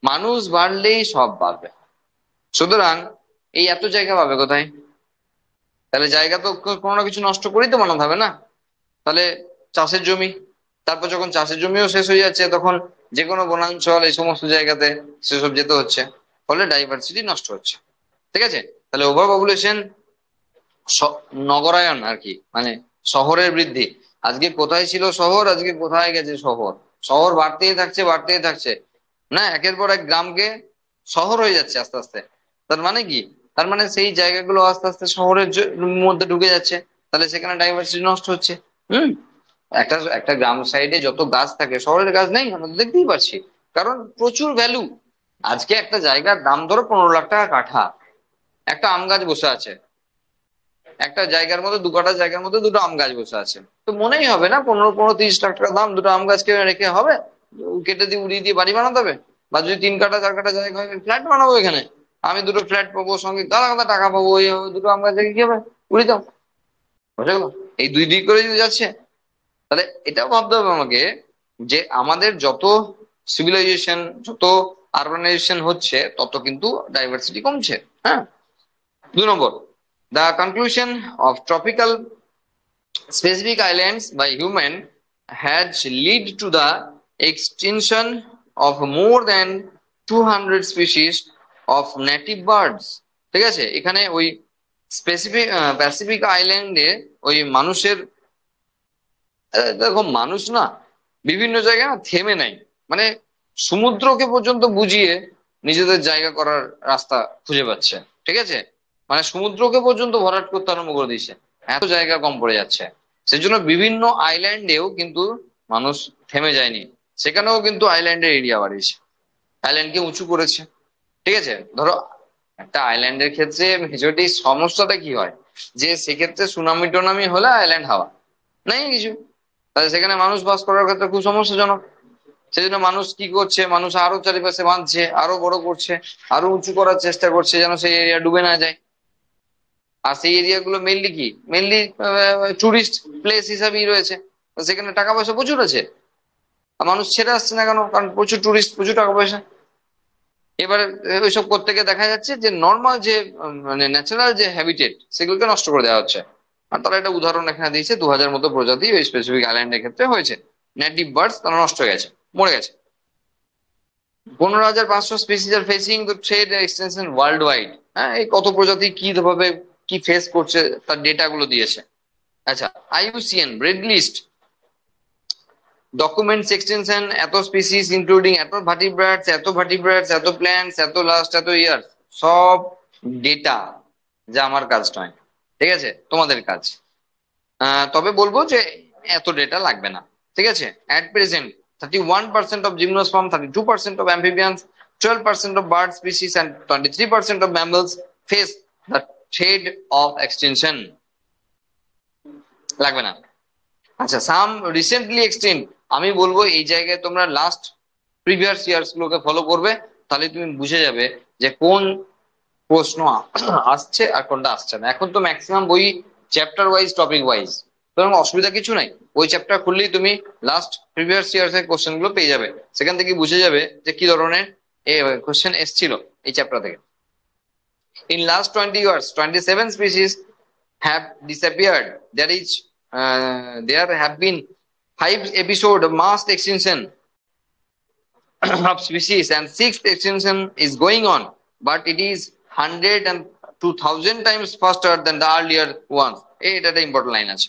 মানুষ বাড়লেই সব বাড়বে। সুতরাং এই এত জায়গা পাবে কোথায়? তাহলে জায়গা তো কোনো না কিছু নষ্ট করেই তো বানাতে হবে না? তাহলে চাষের জমি, তারপর যখন চাষের জমিও শেষ হয়ে যাচ্ছে তখন যে কোনো বনাঞ্চল এই সমস্ত জায়গাতে সেসব যেতে হচ্ছে, ফলে ডাইভার্সিটি নষ্ট হচ্ছে, ঠিক আছে। তাহলে ওভার পপুলেশন, নগরায়ন আর কি, মানে শহরের বৃদ্ধি। আজকে কোথায় ছিল শহর, আজকে কোথায় গেছে শহর? শহর বাড়তেই থাকছে বাড়তেই থাকছে, না একের পর এক গ্রামকে শহর হয়ে যাচ্ছে আস্তে আস্তে। তার মানে কি? তার মানে সেই জায়গাগুলো আস্তে আস্তে শহরের মধ্যে ঢুকে যাচ্ছে, তাহলে সেখানে ডাইভার্সিটি নষ্ট হচ্ছে। হুম। একটা একটা গ্রাম সাইডে যত গাছ থাকে শহরের গাছ নেই, আমরা তো দেখতেই পাচ্ছি, কারণ প্রচুর ভ্যালু। আজকে একটা জায়গার দাম ধরো 15 লাখ টাকা কাঠা, একটা আম গাছ বসে আছে, একটা জায়গার মধ্যে 2 কাঠা জায়গার মধ্যে দুটো আম গাছ বসে আছে, তো মনেই হবে না 15-30 লাখ টাকা দাম, দুটো আম গাছকে রেখে হবে? কেটে দিয়ে উড়িয়ে দিয়ে বাড়ি বানাতে হবে? বা যদি 3 কাঠা 4 কাঠা জায়গা হয় ফ্ল্যাট বানাবো এখানে, আমি দুটো ফ্ল্যাট পাবো, সঙ্গে গাদা গাদা টাকা পাবো, ওই দুটো আম গাছ থেকে কি হবে? উড়িয়ে দাও, বুঝে গেলো? এই দুই দিক করে যদি যাচ্ছে, তাহলে এটাও ভাবতে হবে আমাকে যে আমাদের যত সিভিলাইজেশন, যত আরবানাইজেশন হচ্ছে তত কিন্তু ডাইভার্সিটি কমছে। হ্যাঁ। 2 নম্বর, the conclusion of tropical specific islands by human has led to the extinction of more than 200 species of native birds। ঠিক আছে, এখানে ওই স্পেসিফিক প্যাসিফিক আইল্যান্ডে ওই মানুষের দেখো মানুষ না বিভিন্ন জায়গায় না থেমে নাই, মানে সমুদ্রকে পর্যন্ত বুঝিয়ে নিজেদের জায়গা করার রাস্তা খুঁজে পাচ্ছে, ঠিক আছে। মানে সমুদ্রকে পর্যন্ত ভরাট করতে আরম্ভ করে দিয়েছে, এত জায়গা কম পড়ে যাচ্ছে। সেজন্য বিভিন্ন আইল্যান্ডেও কিন্তু মানুষ থেমে যায়নি, সেখানেও কিন্তু আইল্যান্ডের এরিয়া বাড়িয়েছে, আইল্যান্ডকে উঁচু করেছে, ঠিক আছে। ধরো একটা আইল্যান্ডের ক্ষেত্রে মেজরিটি সমস্যাটা কি হয়, যে সেক্ষেত্রে সুনামি টুনামি হলে আইল্যান্ড হাওয়া নাই কিছু, তাহলে সেখানে মানুষ বাস করার ক্ষেত্রে খুব সমস্যাজনক। সেই জন্য মানুষ কি করছে, মানুষ আরো চারিপাশে বাঁধছে, আরো বড় করছে, আরো উঁচু করার চেষ্টা করছে যেন সেই এরিয়া ডুবে না যায়। আর সেই এরিয়া গুলো মেনলি কি, মেনলি টুরিস্ট প্লেস হিসাবেই রয়েছে, তো সেখানে টাকা পয়সা প্রচুর আছে, আর মানুষ ছেড়ে আসছে না কেন? কারণ প্রচুর টুরিস্ট, প্রচুর টাকা পয়সা। এবারে ওইসব করতে গিয়ে দেখা যাচ্ছে যে নর্মাল যে মানে ন্যাচারাল যে হ্যাবিটেট সেগুলোকে নষ্ট করে দেওয়া হচ্ছে। আর তারা একটা উদাহরণ এখানে দিয়েছে, 2000 মতো প্রজাতি ওই স্পেসিফিক আইল্যান্ডের ক্ষেত্রে হয়েছে, নেটিভ বার্ডস তারা নষ্ট হয়ে গেছে, মরে গেছে। 15,500 species are facing the trade extension world wide. হ্যাঁ, এই কত প্রজাতি কি ভাবে কি ফেস করছে তার ডেটা গুলো দিয়েছে। আচ্ছা, IUCN red list documents extension, এত স্পিসিস ইনক্লুডিং এত ভার্টিব্রেটস, এত ভার্টিব্রেটস, এত প্ল্যান্টস, এত লাস্ট, এত ইয়ার, সব ডেটা, যা আমার কাজ নয়, ঠিক আছে, তোমাদের কাজ। তবে বলবো যে এত ডেটা লাগবে না, ঠিক আছে। At present 31% of gymnosperm, 32% of amphibians, 12% of bird species and 23% of mammals face the threat of extinction। লাগবে না। আচ্ছা, সাম রিসেন্টলি এক্সটিংক্ট, আমি বলবো এই জায়গায় তোমরা লাস্ট প্রিভিয়াস ইয়ার্স গুলোকে ফলো করবে, তাহলে তুমি বুঝে যাবে যে কোন প্রশ্ন আসছে আর কোনটা আসছে না। এখন তো ম্যাক্সিমাম বই চ্যাপ্টার ওয়াইজ, টপিক ওয়াইজ, সুতরাং অসুবিধা কিছু নাই। ওই চ্যাপ্টার খুললেই তুমি লাস্ট প্রিভিয়াস ইয়ার্স এর কোশ্চেন গুলো পেয়ে যাবে, সেখান থেকে বুঝে যাবে যে কি ধরনের কোশ্চেন এসেছিল এই চ্যাপ্টার থেকে। In last 20 years, 27 species have disappeared. There have been 5 episodes of mass extinction of species, and sixth extinction is going on, but it is 100 and 2000 times faster than the earlier ones. এটা একটা important line আছে।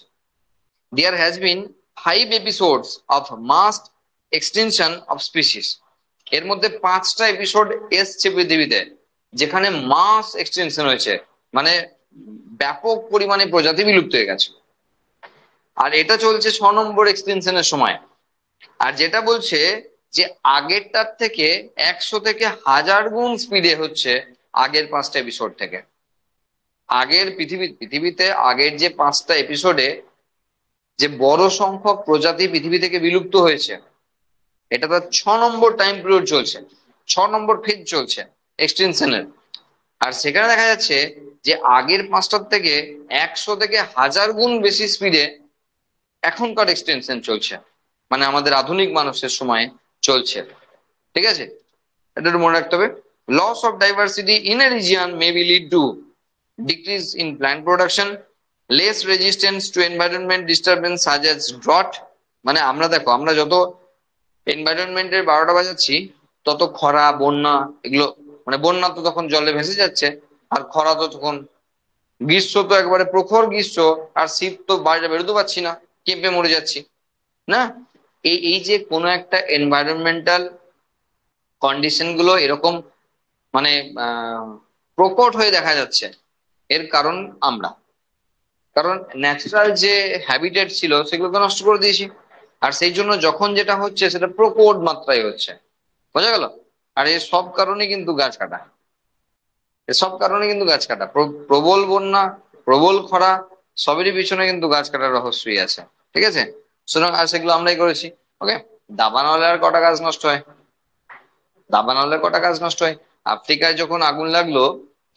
There has been 5 episodes of mass extinction of species. এর মধ্যে 5টা episode এসছে পৃথিবীতে যেখানে মাস extension হয়েছে, মানে ব্যাপক পরিমাণে প্রজাতি বিলুপ্ত হয়ে গেছে। আর এটা চলছে 6 নম্বর এক্সটেনশনের সময়। আর যেটা বলছে যে আগেরটার থেকে 100 থেকে 1000 গুণ স্পিডে হচ্ছে আগের 5টা এপিসোড থেকে। আগের পৃথিবীতে আগের যে 5টা এপিসোডে যে বড় সংখ্যক প্রজাতি পৃথিবী থেকে বিলুপ্ত হয়েছে, এটা তো 6 নম্বর টাইম পিরিয়ড চলছে, 6 নম্বর ফেজ চলছে এক্সটেনশনের। আর সেখানে দেখা যাচ্ছে যে আগের 5টার থেকে 100 থেকে 1000 গুণ বেশি স্পিডে এখনকার এক্সটেনশন চলছে, মানে আমাদের আধুনিক মানুষের সময় চলছে। ঠিক আছে, এটা একটু মনে রাখতে হবে। Loss of diversity in a region may be lead to decrease in plant production, less resistance to environment disturbance such as drought. মানে আমরা দেখো, আমরা যত এনভায়রনমেন্টের 12টা বাজাচ্ছি তত খরা, বন্যা, এগুলো, মানে বন্যা তো তখন জলে ভেসে যাচ্ছে, আর খরা তো তখন, গ্রীষ্ম তো একবারে প্রখর গ্রীষ্ম, আর শীত তো বাইরে বেরোতে পারছি না, কেঁপে মরে যাচ্ছি না। এই এই যে কোনো একটা এনভায়রনমেন্টাল কন্ডিশন গুলো এরকম মানে প্রকট হয়ে দেখা যাচ্ছে, এর কারণ আমরা, কারণ ন্যাচারাল যে হ্যাবিটেট ছিল সেগুলোকে নষ্ট করে দিয়েছি। আর সেই জন্য যখন যেটা হচ্ছে সেটা প্রকট মাত্রায় হচ্ছে, বোঝা গেল? আর এর সব কারণে কিন্তু গাছ কাটা, এর সব কারণে কিন্তু গাছ কাটা, প্রবল বন্যা, প্রবল খরা, সবেরই পিছনে কিন্তু গাছ কাটার রহস্যই আছে। ঠিক আছে, সুতরাং আর সেগুলো আমরাই করেছি। ওকে, দাবানলের কটা গাছ নষ্ট হয়, দাবানলের কটা গাছ নষ্ট হয়। আফ্রিকায় যখন আগুন লাগলো,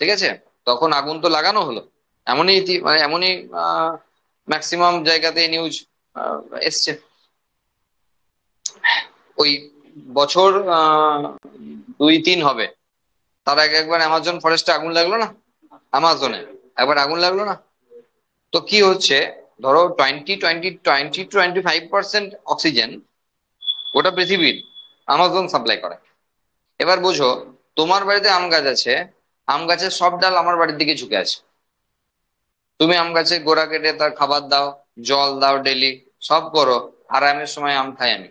ঠিক আছে, তখন আগুন তো লাগানো হলো, এমনই মানে এমনই ম্যাক্সিমাম জায়গাতে নিউজ এসছে। ওই বছর 2-3 হবে, তার আগে একবার অ্যামাজন ফরেস্টে আগুন লাগলো না, আমাজনে একবার আগুন লাগলো না। তো কি হচ্ছে, ধরো 20-25% অক্সিজেন গোটা পৃথিবীর আমাজন সাপ্লাই করে। এবার বোঝো, তোমার বাড়িতে আম গাছ আছে, আম গাছের সব ডাল আমার বাড়ির দিকে ঝুঁকে আছে। তুমি আম গাছের গোড়া কেটে তার খাবার দাও, জল দাও ডেলি, সব করো, আরামের সময় আম খাই আমি,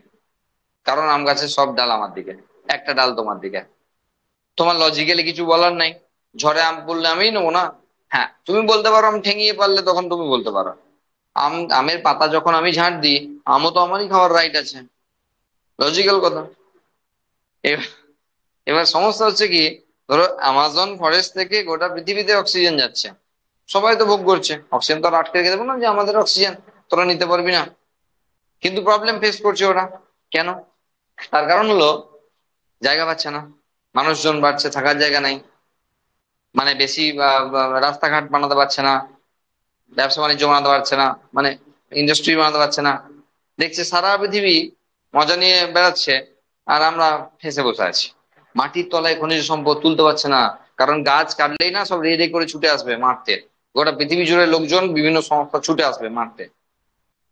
কারণ আম গাছের সব ডাল আমার দিকে, একটা ডাল তোমার দিকে। তোমার লজিক্যালি কিছু বলার নাই, ঝড়ে আম পড়লে আমিই নেবো না? হ্যাঁ, তুমি বলতে পারো আম ঠেঙিয়ে পারলে, তখন তুমি বলতে পারো। আমের পাতা যখন আমি ঝাঁট দিই, আমও তো আমারই খাওয়ার রাইট আছে, লজিক্যাল কথা। এবার এবার সমস্যা হচ্ছে কি, ধরো অ্যামাজন ফরেস্ট থেকে গোটা পৃথিবীতে অক্সিজেন যাচ্ছে, সবাই তো ভোগ করছে, অক্সিজেন তো আর আটকে রেখে দেবো না যে আমাদের অক্সিজেন তোরা নিতে পারবি না। কিন্তু প্রবলেম ফেস করছে ওরা, কেন? তার কারণ হলো জায়গা পাচ্ছে না, মানুষজন বাড়ছে, থাকার জায়গা নাই, মানে বেশি রাস্তাঘাট বানাতে পারছে না, ব্যবসা বাণিজ্য বানাতে পারছে না, মানে ইন্ডাস্ট্রি বানাতে পারছে না, দেখছে সারা পৃথিবী মজা নিয়ে বেড়াচ্ছে, আর আমরা ফেঁসে বসে আছি। মাটির তলায় খনিজ সম্পদ তুলতে পারছে না, কারণ গাছ কাটলেই না সব রেডি করে ছুটে আসবে মারতে, গোটা পৃথিবী জুড়ে লোকজন, বিভিন্ন সংস্থা ছুটে আসবে মারতে।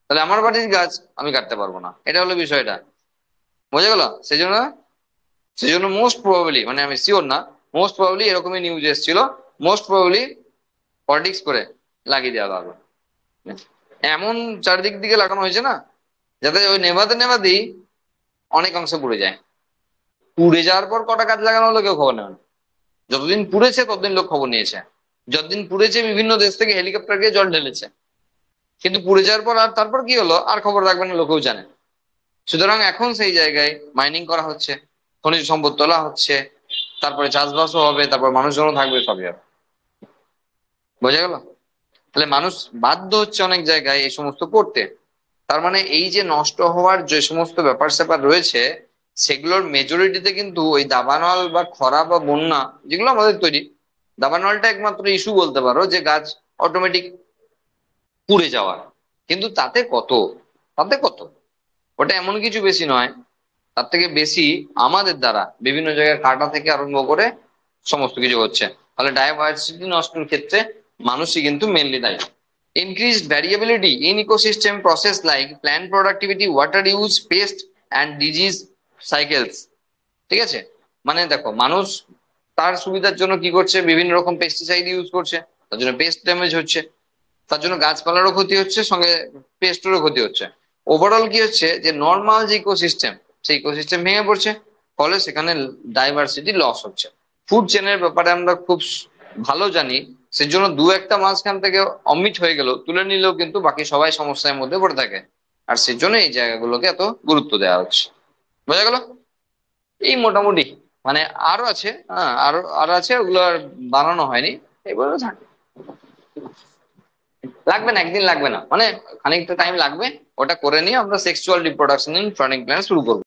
তাহলে আমার বাড়ির গাছ আমি কাটতে পারবো না, এটা হলো বিষয়টা, বোঝা গেল? সেই জন্য মোস্ট প্রবাবলি, মানে আমি শিওর না, মোস্ট প্রবাবলি এরকমই নিউজ এসেছিল, মোস্ট প্রবাবলি পলিটিক্স করে লাগিয়ে দেওয়া হবে, এমন চারিদিক দিকে লাগানো হয়েছে না, যাতে ওই নেভাতে নেভাতেই অনেক অংশ পুড়ে যায়। পুড়ে যাওয়ার পর কটা গাছ লাগানো হলো কেউ খবর নেবে না, যতদিন পুড়েছে ততদিন লোক খবর নিয়েছে, যতদিন পুড়েছে বিভিন্ন দেশ থেকে হেলিকপ্টার গিয়ে জল ঢেলেছে, কিন্তু পুড়ে যাওয়ার পর আর তারপর কি হলো আর খবর রাখবে না, লোকেও জানে। সুতরাং এখন সেই জায়গায় মাইনিং করা হচ্ছে, খনিজ সম্পদ তোলা হচ্ছে, তারপরে চাষবাসও হবে, তারপর মানুষজনও থাকবে, সবই হবে, বোঝা গেল? তাহলে মানুষ বাধ্য হচ্ছে অনেক জায়গায় এই সমস্ত করতে। তার মানে এই যে নষ্ট হওয়ার যে সমস্ত ব্যাপার স্যাপার রয়েছে, সেগুলোর মেজরিটিতে কিন্তু ওই দাবানল বা খরা বা বন্যা, যেগুলো আমাদের তৈরি, দাবানলটা একমাত্র ইস্যু বলতে পারো যে গাছ অটোমেটিক পুড়ে যাওয়া, কিন্তু তাতে কত ওটা এমন কিছু বেশি নয়। তার থেকে বেশি আমাদের দ্বারা বিভিন্ন জায়গায় কাটা থেকে আরম্ভ করে সমস্ত কিছু হচ্ছে। তাহলে ডাইভার্সিটি নষ্টের ক্ষেত্রে মানুষই কিন্তু মেনলি দায়ী। Increased variability in ecosystem process like plant productivity, water use, pest and disease cycles. ঠিক আছে, মানে দেখো মানুষ তার সুবিধার জন্য কি করছে, বিভিন্ন রকম পেস্টিসাইড ইউজ করছে, তার জন্য পেস্ট ড্যামেজ হচ্ছে, তার জন্য গাছপালারও ক্ষতি হচ্ছে, সঙ্গে পেস্টেরও ক্ষতি হচ্ছে। ওভারঅল কি হচ্ছে যে নর্মাল যে ইকোসিস্টেম, সেই ইকোসিস্টেম ভেঙে পড়ছে, ফলে সেখানে ডাইভার্সিটি লস হচ্ছে। ফুড চেনের ব্যাপারে আমরা খুব ভালো জানি, সেজন্য দু একটা মাঝখান থেকে অমিট হয়ে গেল তুলে নিলেও কিন্তু বাকি সবাই সমস্যার মধ্যে পড়ে থাকে, আর সেজন্য এই জায়গাগুলোকে এত গুরুত্ব দেওয়া হচ্ছে। বোঝা গেল? এই মোটামুটি, মানে আরো আছে, হ্যাঁ আরো আরো আছে, ওগুলো আর বানানো হয়নি, এগুলো থাকে। লাগবে না, একদিন লাগবে না, মানে খানিকটা টাইম লাগবে। ওটা করে নিয়ে আমরা সেক্সুয়াল রিপ্রোডাকশন ইন ফ্রনিক প্ল্যান্ট শুরু করবো।